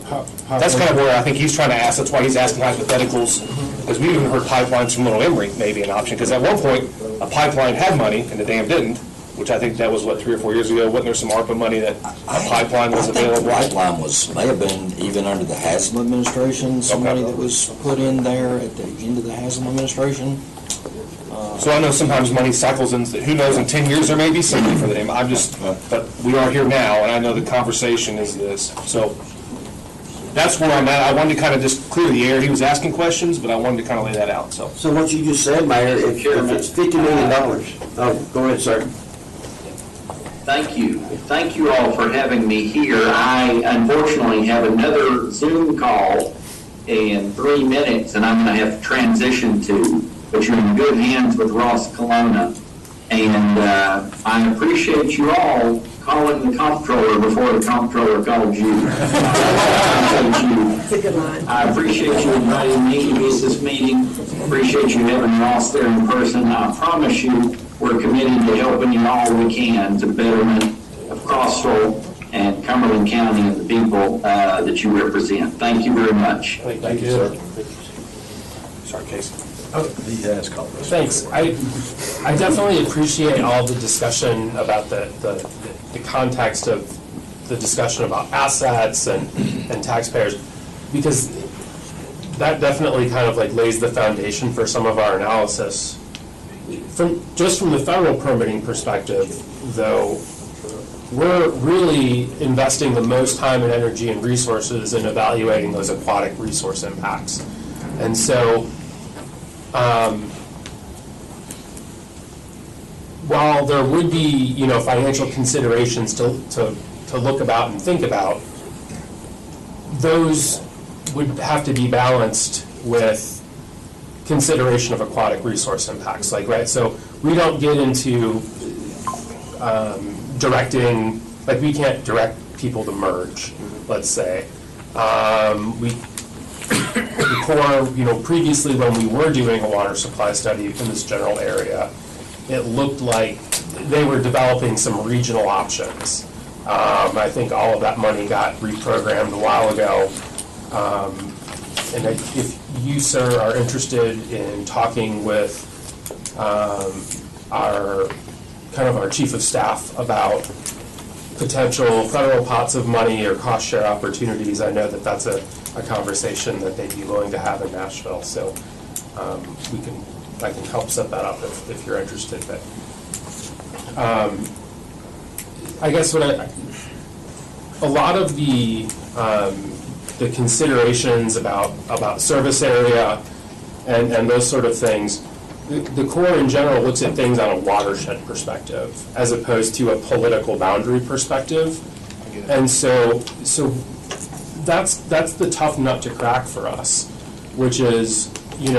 that's kind of where I think he's trying to ask. That's why he's asking hypotheticals, because we even heard pipelines from Little Emery may be an option, because at one point, a pipeline had money and the dam didn't, which I think that was, 3 or 4 years ago? Wasn't there some ARPA money that a pipeline was available? I think the pipeline may have been even under the Haslam administration, some money that was put in there at the end of the Haslam administration. So I know sometimes money cycles in, who knows, in 10 years there may be something for the dam. But we are here now, and I know the conversation is this. So that's where I'm at. I wanted to kind of just clear the air. He was asking questions, but I wanted to kind of lay that out, so. So what you just said, Mayor, if it's $50 million, oh, go ahead, sir. Thank you. Thank you all for having me here. I unfortunately have another Zoom call in 3 minutes, and I'm going to have to transition to, but you're in good hands with Ross Colonna. And I appreciate you all calling the comptroller before the comptroller called you. That's a good line. I appreciate you inviting me to this meeting. Appreciate you having Ross there in person. I promise you, we're committed to helping you all we can to betterment of Crossville and Cumberland County and the people that you represent. Thank you very much. Thank you, sir. Sorry, Casey. He has called us. Thanks. I definitely appreciate all the discussion about the context of the discussion about assets and taxpayers, because that definitely kind of lays the foundation for some of our analysis. From the federal permitting perspective, though, we're really investing the most time and energy and resources in evaluating those aquatic resource impacts. And so, while there would be, financial considerations to look about and think about, those would have to be balanced with consideration of aquatic resource impacts. So we don't get into directing, we can't direct people to merge, let's say. The Corps, previously when we were doing a water supply study in this general area, it looked like they were developing some regional options. I think all of that money got reprogrammed a while ago. And if you, sir, are interested in talking with our chief of staff about potential federal pots of money or cost share opportunities, I know that that's a conversation that they'd be willing to have in Nashville. So I can help set that up if you're interested. But I guess a lot of the considerations about service area and those sort of things, the Corps in general looks at things on a watershed perspective as opposed to a political boundary perspective. And so that's the tough nut to crack for us, which is,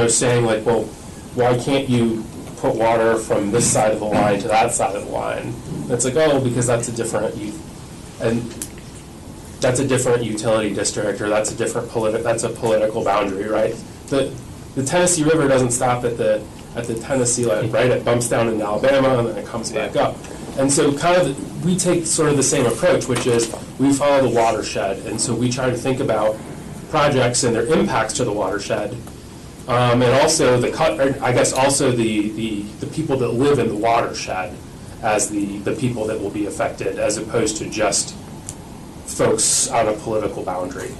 saying well, why can't you put water from this side of the line to that side of the line? And it's because that's a different utility district, or that's a political boundary, right? The Tennessee River doesn't stop at the Tennessee line, right? It bumps down into Alabama and then it comes back up. And so we take sort of the same approach, which is we follow the watershed, and so we try to think about projects and their impacts to the watershed, and also the people that live in the watershed as the people that will be affected, as opposed to just folks on a political boundary.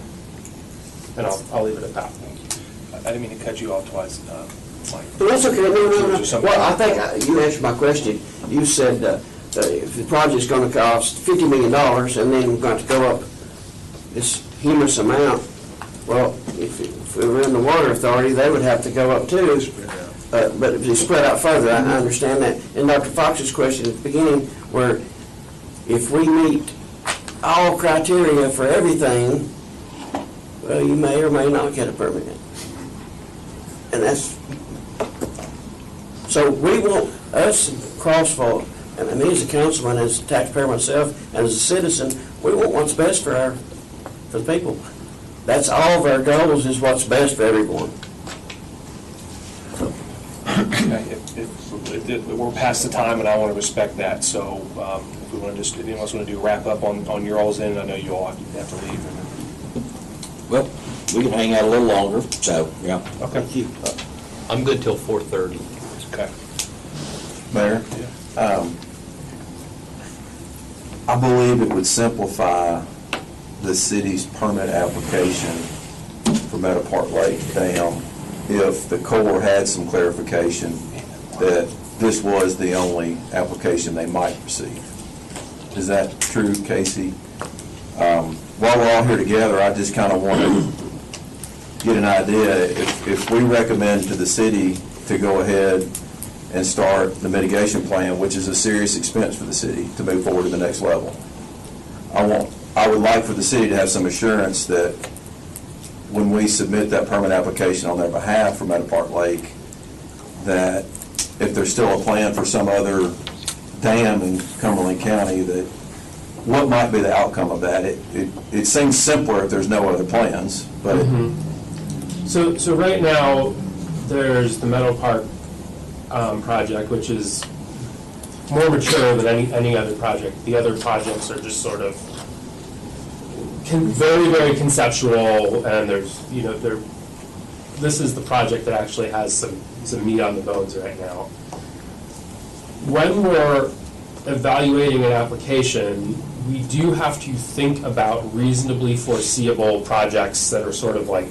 And I'll leave it at that. I didn't mean to cut you off twice, Mike. Well, that's okay, no. Just something- Well, I think you answered my question. You said if the project's gonna cost $50 million and then we're going to go up this humongous amount, well, if we were in the water authority, they would have to go up too. But if you spread out further, I understand that. And Dr. Fox's question at the beginning, where if we meet all criteria for everything, well, you may or may not get a permit. And that's, so we want, us in Crossville, and me as a councilman, as a taxpayer myself, and as a citizen, we want what's best for the people. That's all of our goals, is what's best for everyone. Okay, if we're past the time, and I want to respect that, so if we want to just, if anyone else want to do a wrap up on your all's end, I know you all have to leave. Well, we can hang out a little longer, so, yeah. Okay. Thank you. I'm good till 4:30. Okay. Mayor, I believe it would simplify the city's permit application for Meadow Park Lake Dam if the Corps had some clarification that this was the only application they might receive. Is that true, Casey? While we're all here together, I just kind of want to get an idea. If we recommend to the city to go ahead and start the mitigation plan, which is a serious expense for the city to move forward to the next level, I would like for the city to have some assurance that when we submit that permit application on their behalf for Meadow Park Lake, that if there's still a plan for some other dam in Cumberland County, that what might be the outcome of that? It seems simpler if there's no other plans, but So right now, there's the Meadow Park project, which is more mature than any other project. The other projects are just sort of very, very conceptual, and there's, this is the project that actually has some meat on the bones right now. When we're evaluating an application, we do have to think about reasonably foreseeable projects that are sort of like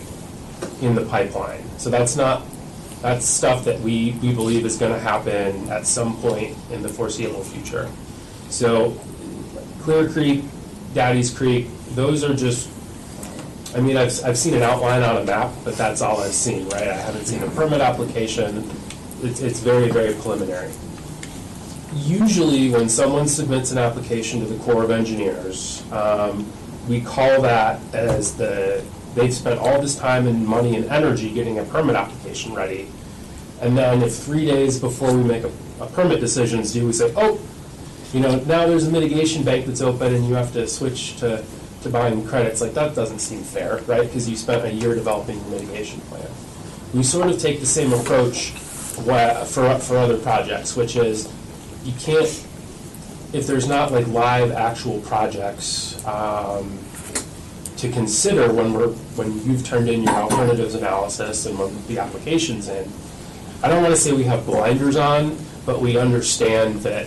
in the pipeline. So that's stuff that we believe is going to happen at some point in the foreseeable future. So Clear Creek, Daddy's Creek, those are just, I've seen an outline on a map, but that's all I've seen, right? I haven't seen a permit application. It's very, very preliminary. Usually when someone submits an application to the Corps of Engineers, we call that as they've spent all this time and money and energy getting a permit application ready. And then if 3 days before we make a permit decision is due, we say, oh, now there's a mitigation bank that's open and you have to switch to buying credits. Like, that doesn't seem fair, right? Because you spent a year developing the mitigation plan. We sort of take the same approach for other projects, which is you can't, if there's not like live actual projects to consider when you've turned in your alternatives analysis and when the application's in. I don't want to say we have blinders on, but we understand that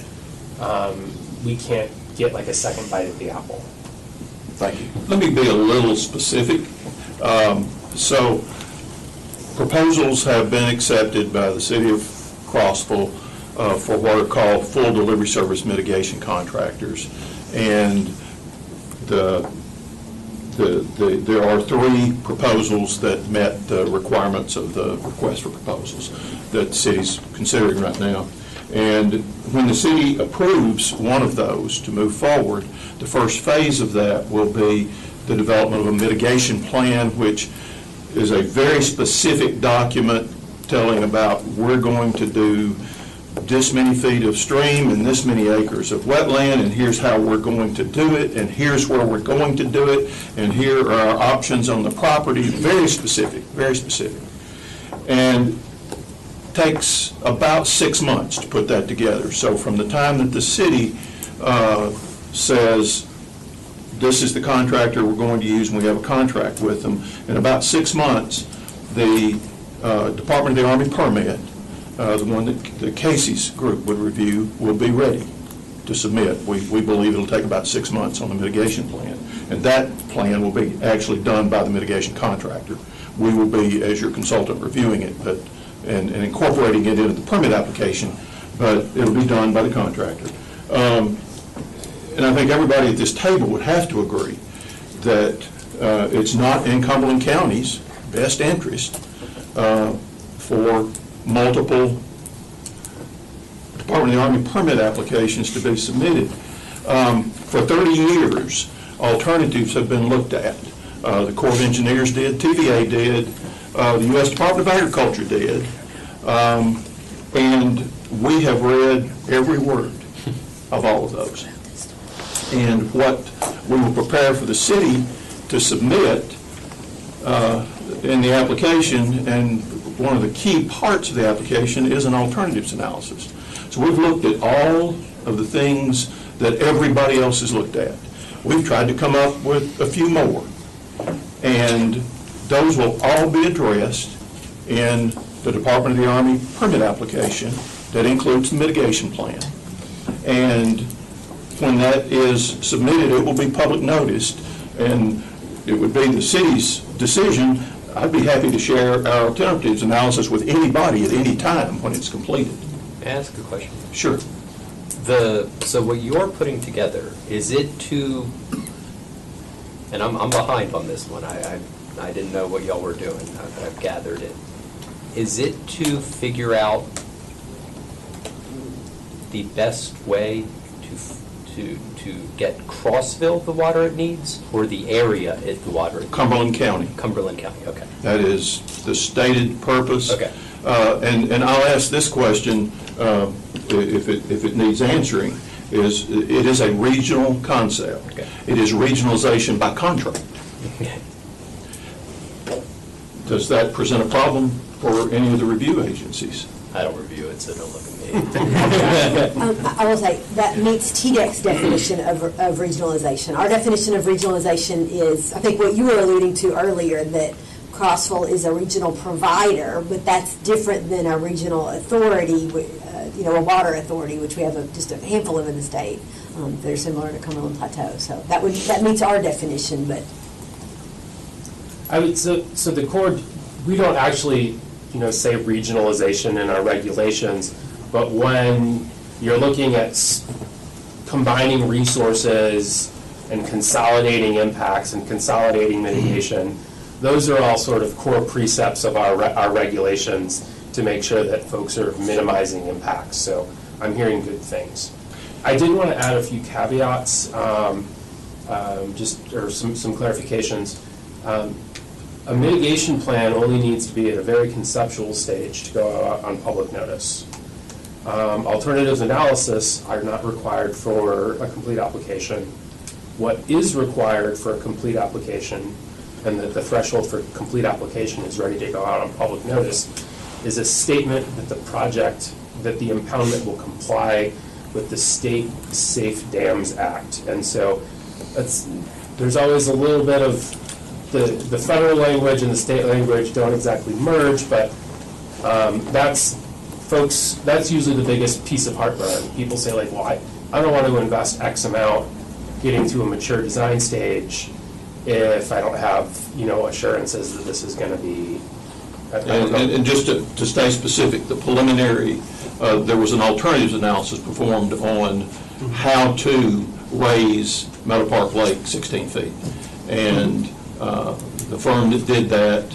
we can't get like a second bite at the apple. thank you. Let me be a little specific. So proposals have been accepted by the city of Crossville for what are called full delivery service mitigation contractors. And there are 3 proposals that met the requirements of the request for proposals that the city's considering right now. And when the city approves one of those to move forward, the first phase of that will be the development of a mitigation plan, which is a very specific document telling about we're going to do this many feet of stream and this many acres of wetland, and here's how we're going to do it, and here's where we're going to do it, and here are our options on the property. Very specific, very specific. And takes about 6 months to put that together. So from the time that the city says, this is the contractor we're going to use, and we have a contract with them, in about 6 months, the Department of the Army permit, the one that Casey's group would review, will be ready to submit. We believe it'll take about 6 months on the mitigation plan. And that plan will be actually done by the mitigation contractor. We will be, as your consultant, reviewing it and incorporating it into the permit application, but it'll be done by the contractor. And I think everybody at this table would have to agree that it's not in Cumberland County's best interest for multiple Department of the Army permit applications to be submitted. For 30 years, alternatives have been looked at. The Corps of Engineers did, TVA did, the U.S. Department of Agriculture did, and we have read every word of all of those. And what we will prepare for the city to submit in the application, and one of the key parts of the application is an alternatives analysis. So we've looked at all of the things that everybody else has looked at. We've tried to come up with a few more, and those will all be addressed in the Department of the Army permit application that includes the mitigation plan. And when that is submitted, it will be public noticed, and it would be the city's decision. I'd be happy to share our alternatives analysis with anybody at any time when it's completed. May I ask a question? Sure. So what you're putting together, is it to, and I'm behind on this one, I didn't know what y'all were doing, I've gathered it. Is it to figure out the best way to get Crossville the water it needs, or the area the water it needs? Cumberland County. Cumberland County, okay. That is the stated purpose. Okay. And I'll ask this question, if it needs answering, it is a regional concept. Okay. It is regionalization by contract. Okay. Does that present a problem for any of the review agencies? I don't review it, so don't look at me. I will say, that meets TDEC's definition of regionalization. Our definition of regionalization is, I think what you were alluding to earlier, that Crossville is a regional provider, but that's different than a regional authority, a water authority, which we have just a handful of in the state. They're similar to Cumberland Plateau. So that meets our definition, but. So the Corps, we don't actually, say regionalization in our regulations, but when you're looking at combining resources and consolidating impacts and consolidating mitigation, those are all sort of core precepts of our regulations to make sure that folks are minimizing impacts. So I'm hearing good things. I did want to add a few caveats, or some clarifications. A mitigation plan only needs to be at a very conceptual stage to go out on public notice. Alternatives analysis are not required for a complete application. What is required for a complete application, and the threshold for complete application is ready to go out on public notice, is a statement that the impoundment will comply with the State Safe Dams Act. And so there's always a little bit of the federal language and the state language don't exactly merge, but that's usually the biggest piece of heartburn. People say, like, well, I don't want to invest X amount getting to a mature design stage if I don't have, assurances that this is going to be. And just to stay specific, the preliminary, there was an alternatives analysis performed on how to raise Meadow Park Lake 16 feet. And the firm that did that,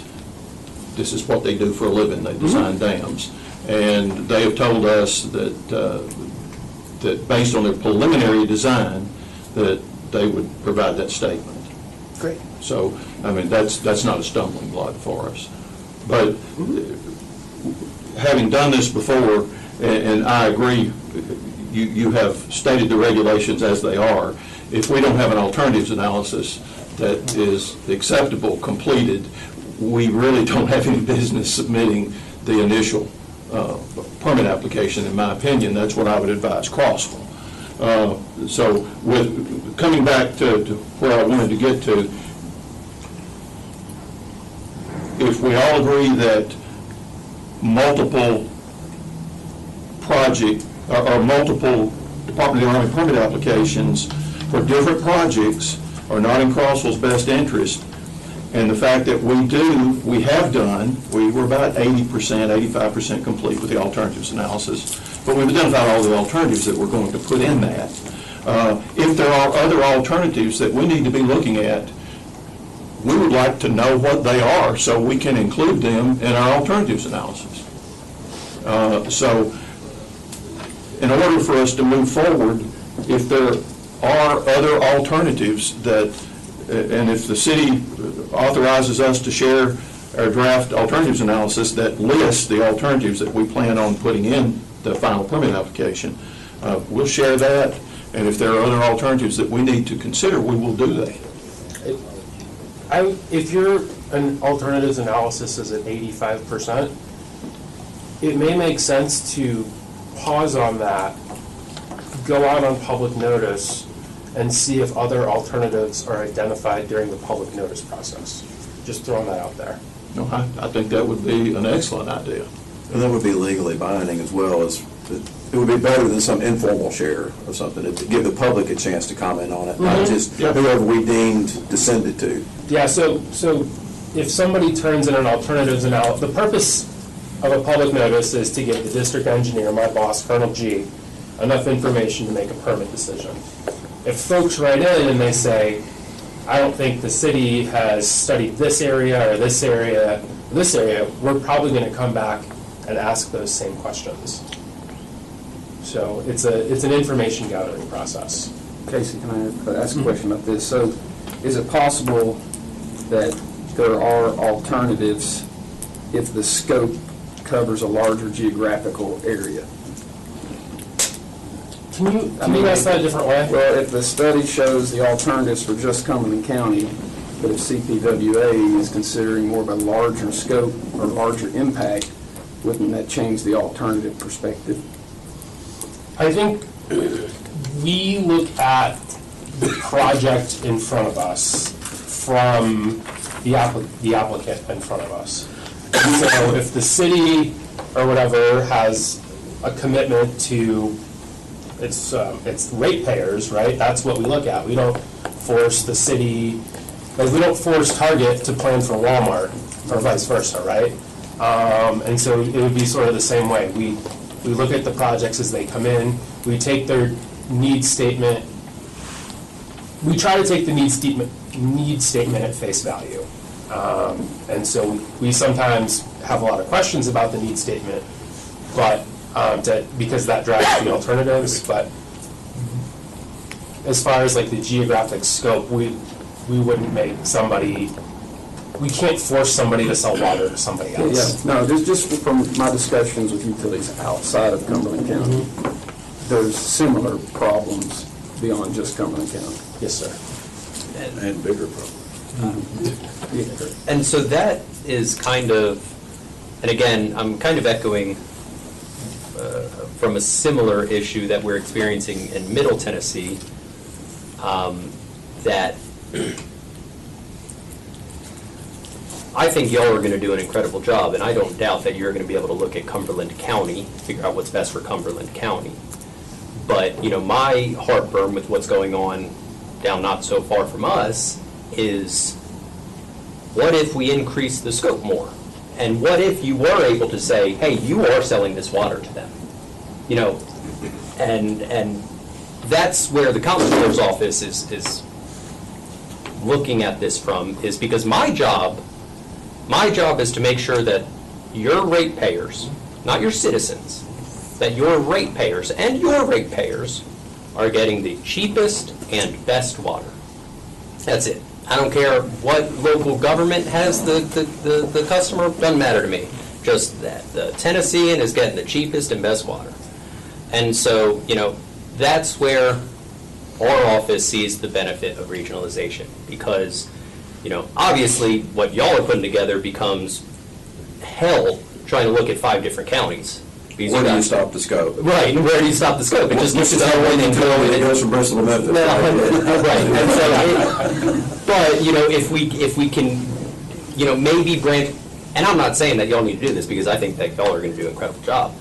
this is what they do for a living, they design dams. And they have told us that based on their preliminary design, that they would provide that statement. Great. So, that's not a stumbling block for us. But having done this before, and I agree, you have stated the regulations as they are. If we don't have an alternatives analysis that is acceptable, completed, we really don't have any business submitting the initial permit application, in my opinion. That's what I would advise Crossville. So with coming back to where I wanted to get to, if we all agree that multiple project or multiple Department of the Army permit applications for different projects are not in Crossville's best interest. And the fact that we have done, we were about 80%, 85% complete with the alternatives analysis, but we've identified all the alternatives that we're going to put in that. If there are other alternatives that we need to be looking at, we would like to know what they are so we can include them in our alternatives analysis. So in order for us to move forward, if there are other alternatives that, and if the city authorizes us to share our draft alternatives analysis that lists the alternatives that we plan on putting in the final permit application, we'll share that. And if there are other alternatives that we need to consider, we will do that. If your alternatives analysis is at 85%, it may make sense to pause on that, go out on public notice, and see if other alternatives are identified during the public notice process. Just throwing that out there. No, I think that would be an excellent idea. And that would be legally binding as well as, it would be better than some informal share of something, to give the public a chance to comment on it, not just whoever we deemed to send it to. Yeah, so if somebody turns in an alternatives analysis, the purpose of a public notice is to give the district engineer, my boss, Colonel G, enough information to make a permit decision. If folks write in and they say, I don't think the city has studied this area or this area, we're probably going to come back and ask those same questions. So it's an information gathering process. Casey, can I ask a question about this? So is it possible that there are alternatives if the scope covers a larger geographical area? Can you ask that a different way? Well, if the study shows the alternatives for just Cumberland County, but if CPWA is considering more of a larger scope or larger impact, wouldn't that change the alternative perspective? I think we look at the project in front of us from the applicant in front of us. So if the city or whatever has a commitment to its ratepayers, right? That's what we look at. We don't force the city, like we don't force Target to plan for Walmart or vice versa, right? And so it would be sort of the same way. We look at the projects as they come in. We take their needs statement. We try to take the needs statement at face value. And so we sometimes have a lot of questions about the needs statement, but because that drives the alternatives. But as far as like the geographic scope, we wouldn't make somebody. We can't force somebody to sell water to somebody else. Yeah, no, just from my discussions with utilities outside of Cumberland County, there's similar problems beyond just Cumberland County. Yes, sir. And bigger problems. And so that is kind of, and again, I'm kind of echoing from a similar issue that we're experiencing in Middle Tennessee, that I think y'all are going to do an incredible job, and I don't doubt that you're going to be able to look at Cumberland County, figure out what's best for Cumberland County. But, you know, my heartburn with what's going on down not so far from us is, what if we increase the scope more? And what if you were able to say, hey, you are selling this water to them? You know, and that's where the comptroller's office is looking at this from, is because my job is to make sure that your ratepayers, not your citizens, that your ratepayers and your ratepayers are getting the cheapest and best water. That's it. I don't care what local government has the customer, doesn't matter to me. Just that the Tennessean is getting the cheapest and best water. And so, you know, that's where our office sees the benefit of regionalization, because, you know, obviously what y'all are putting together becomes hell trying to look at 5 different counties. Where do you stop the scope? Right, and where do you stop the scope? It just looks at that way it goes from Bristol to Memphis. Right, and so but, you know, if we can, you know, maybe branch, and I'm not saying that y'all need to do this because I think that y'all are going to do an incredible job,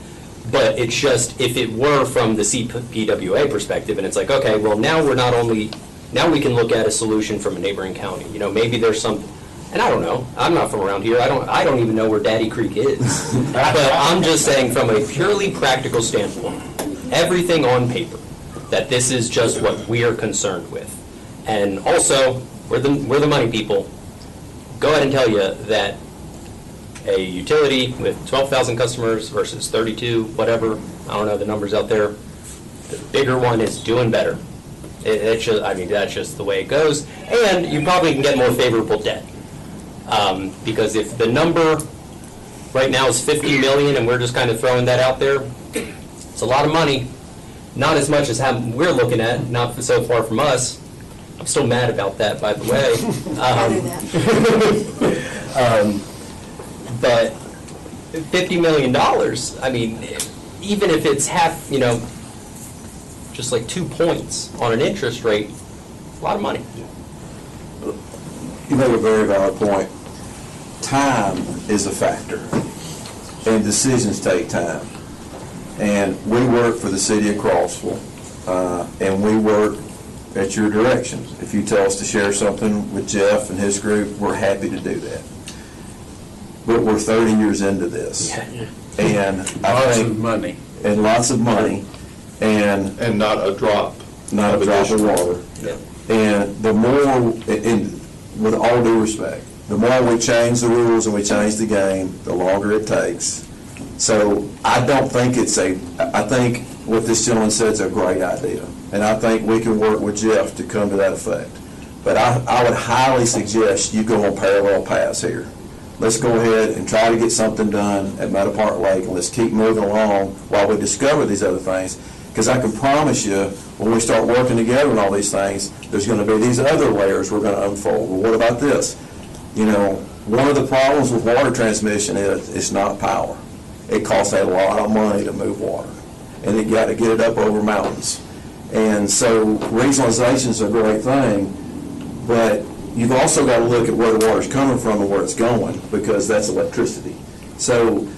But it's just, if it were from the CPWA perspective, and it's like, okay, well, now we can look at a solution from a neighboring county. You know, maybe there's some, and I don't know, I'm not from around here, I don't even know where Daddy Creek is. But I'm just saying, from a purely practical standpoint, everything on paper, that this is just what we are concerned with. And also, we're the money people. Go ahead and tell you that a utility with 12,000 customers versus 32, whatever, I don't know the numbers out there, the bigger one is doing better. It's just, I mean, that's just the way it goes. And you probably can get more favorable debt. Because if the number right now is 50 million and we're just kind of throwing that out there, it's a lot of money. Not as much as how we're looking at, not so far from us. I'm still mad about that, by the way. But $50 million, I mean, even if it's half, you know, just like 2 points on an interest rate, a lot of money. You make a very valid point. Time is a factor, and decisions take time. And we work for the city of Crossville, and we work at your direction. If you tell us to share something with Jeff and his group, we're happy to do that. But we're 30 years into this, and Lots of money. and lots of money, and not a drop. not a drop of water. Yeah. And the more, and with all due respect, the more we change the rules and we change the game, the longer it takes. So I don't think I think what this gentleman said is a great idea. And I think we can work with Jeff to come to that effect. But I would highly suggest you go on parallel paths here. Let's go ahead and try to get something done at Meadow Park Lake, and let's keep moving along while we discover these other things. Because I can promise you, when we start working together on all these things, there's going to be these other layers we're going to unfold. Well, what about this? You know, one of the problems with water transmission is it's not power. It costs a lot of money to move water, and you got to get it up over mountains. And so regionalization is a great thing, but you've also got to look at where the water's coming from and where it's going, because that's electricity. So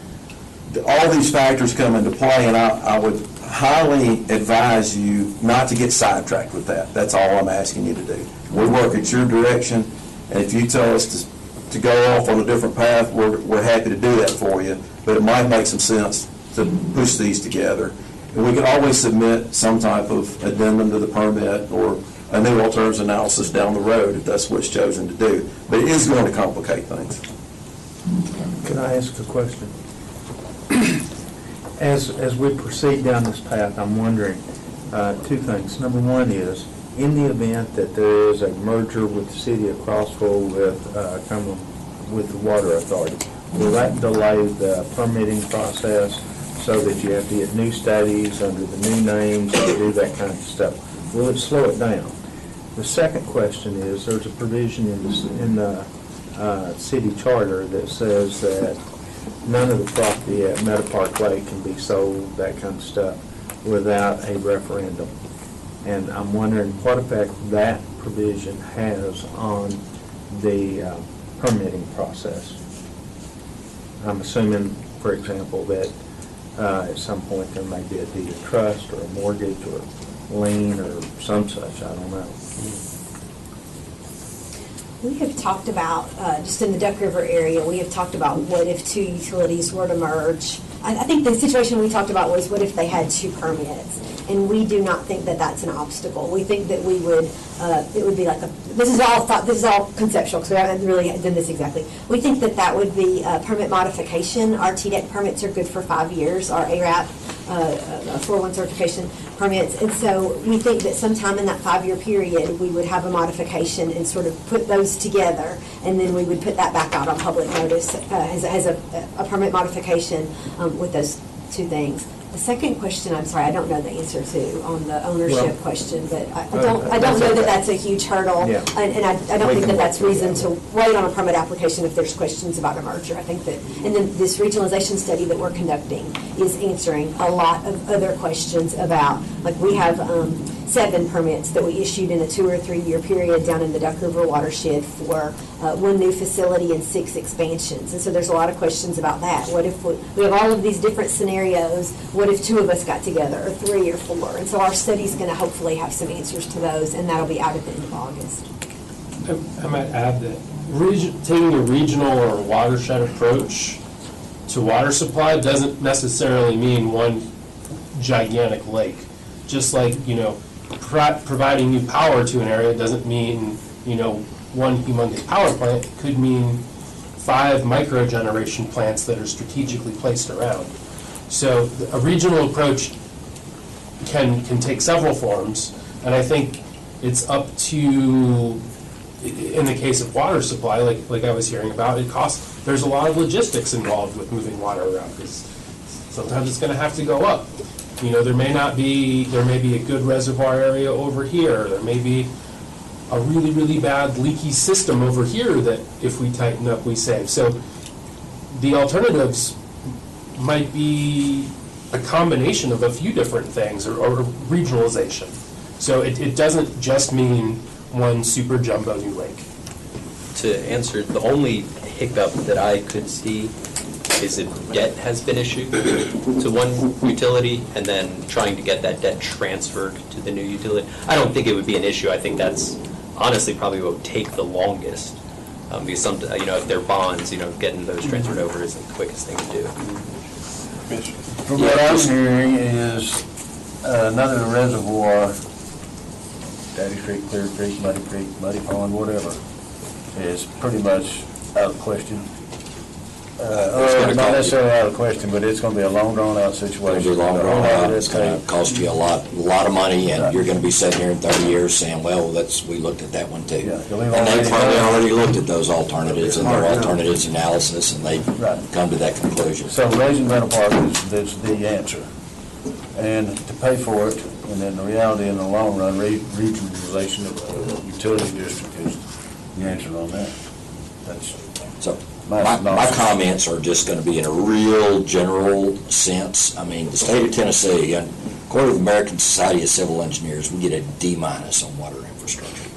all these factors come into play, and I would highly advise you not to get sidetracked with that. That's all I'm asking you to do. We work at your direction, and if you tell us to go off on a different path, we're happy to do that for you, but it might make some sense to push these together. And we can always submit some type of addendum to the permit or a new alternatives analysis down the road if that's what's chosen to do. But it is going to complicate things. Can I ask a question? As we proceed down this path, I'm wondering two things. Number one is, in the event that there is a merger with the city of Crossville with the water authority, will that delay the permitting process so that you have to get new studies under the new names and do that kind of stuff? Will it slow it down? The second question is, there's a provision in the city charter that says that none of the property at Meadow Park Lake can be sold, that kind of stuff, without a referendum. And I'm wondering what effect that provision has on the permitting process. I'm assuming, for example, that at some point there may be a deed of trust or a mortgage or lien or some such, I don't know. We have talked about, just in the Duck River area, we have talked about what if two utilities were to merge. I think the situation we talked about was what if they had two permits, and we do not think that that's an obstacle. We think that we would, it would be like this is all conceptual because we haven't really done this exactly. We think that that would be a permit modification. Our TDEC permits are good for 5 years, our ARAP 401 certification permits, and so we think that sometime in that 5-year period we would have a modification and sort of put those together, and then we would put that back out on public notice as a permit modification with those two things. The second question, I'm sorry, I don't know the answer to on the ownership question, but I don't know that that's a huge hurdle, Yeah. and I don't think that that's reason to wait on a permit application if there's questions about a merger. I think that, and then this regionalization study that we're conducting is answering a lot of other questions about, like we have 7 permits that we issued in a 2 or 3 year period down in the Duck River watershed for 1 new facility and 6 expansions. And so there's a lot of questions about that. What if we have all of these different scenarios? What if 2 of us got together, or 3 or 4? And so our study's going to hopefully have some answers to those, and that'll be out at the end of August. I might add that taking a regional or watershed approach to water supply doesn't necessarily mean one gigantic lake. Just like, providing new power to an area doesn't mean, one humongous power plant. It could mean 5 micro-generation plants that are strategically placed around. So a regional approach can take several forms, and I think it's up to, in the case of water supply, like I was hearing about, there's a lot of logistics involved with moving water around, because sometimes it's going to have to go up. There may be a good reservoir area over here. There may be a really, really bad leaky system over here that if we tighten up, we save. So the alternatives might be a combination of a few different things, or regionalization. So it doesn't just mean one super jumbo new lake. To answer, the only hiccup that I could see is if debt has been issued to one utility and then trying to get that debt transferred to the new utility. I don't think it would be an issue. I think that's honestly probably what would take the longest. Because if they're bonds, getting those transferred over isn't the quickest thing to do. From what I'm hearing is another reservoir, Daddy Creek, Clear Creek, Muddy Pond, whatever, is pretty much out of question. Or not necessarily out of question, but it's going to be a long, drawn-out situation. It's going to be long, drawn-out. It's going to cost you a lot of money, and you're going to be sitting here in 30 years saying, well, we looked at that one too. Yeah, and they've probably already looked at those alternatives and their alternatives analysis, and they've come to that conclusion. So raising rental park is the answer. And to pay for it, and then the reality in the long run, regionalization of the utility district is the answer on that. So my comments are just going to be in a real general sense. I mean, the state of Tennessee, and according to the American Society of Civil Engineers, we get a D- on water infrastructure.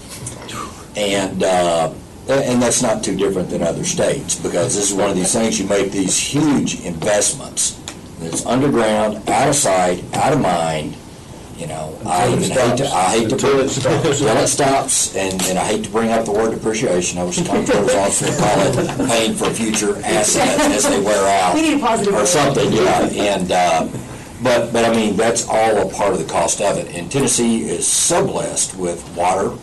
And that's not too different than other states, because this is one of these things, you make these huge investments. It's underground, out of sight, out of mind. I hate to until it stops, and I hate to bring up the word depreciation. I was told also to call it paying for future assets as they wear out. We need a positive or something, yeah. And but I mean, that's all a part of the cost of it. And Tennessee is so blessed with water,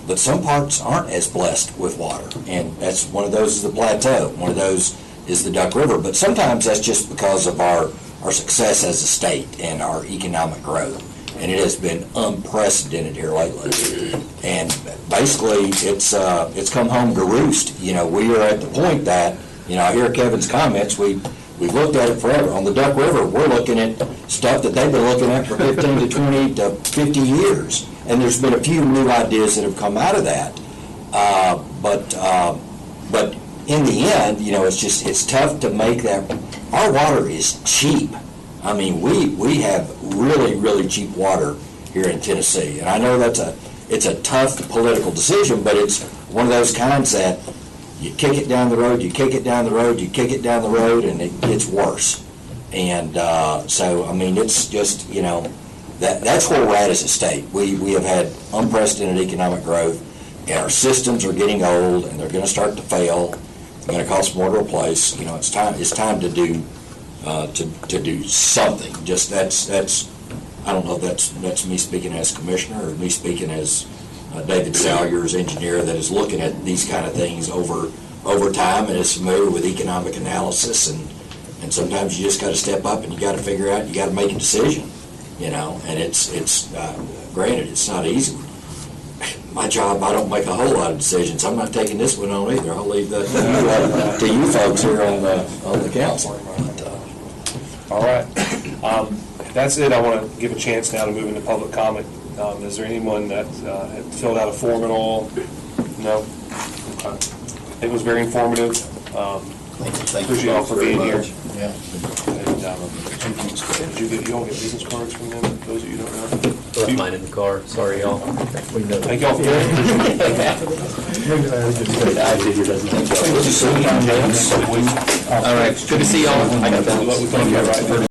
but some parts aren't as blessed with water. And that's one of those is the plateau. One of those is the Duck River. But sometimes that's just because of our success as a state and our economic growth. And it has been unprecedented here lately. And basically, it's come home to roost. We are at the point that, I hear Kevin's comments, we've looked at it forever. On the Duck River, we're looking at stuff that they've been looking at for 15 to 20 to 50 years. And there's been a few new ideas that have come out of that. But in the end, it's tough to make that. Our water is cheap. I mean, we have really, really cheap water here in Tennessee. And I know it's a tough political decision, but it's one of those kinds that you kick it down the road, you kick it down the road, you kick it down the road, and it gets worse. And so, I mean, it's just, that's where we're at as a state. We have had unprecedented economic growth, and our systems are getting old, and they're going to start to fail. It's going to cost more to replace. It's time to do something. Just that's I don't know if that's me speaking as commissioner or me speaking as David Salyer's engineer that is looking at these kind of things over time and is familiar with economic analysis, and sometimes you just got to step up and you got to figure out, you got to make a decision, and it's granted it's not easy. My job, I don't make a whole lot of decisions. I'm not taking this one on either. I'll leave that to you folks here on the council. All right. That's it. I want to give a chance now to move into public comment. Is there anyone that had filled out a form at all? No? Okay. It was very informative. Appreciate you all for being here. Yeah. And, you don't get business cards from them, those of you who don't know? I left mine in the car, sorry, y'all. Thank y'all. All right, good to see y'all. I got that.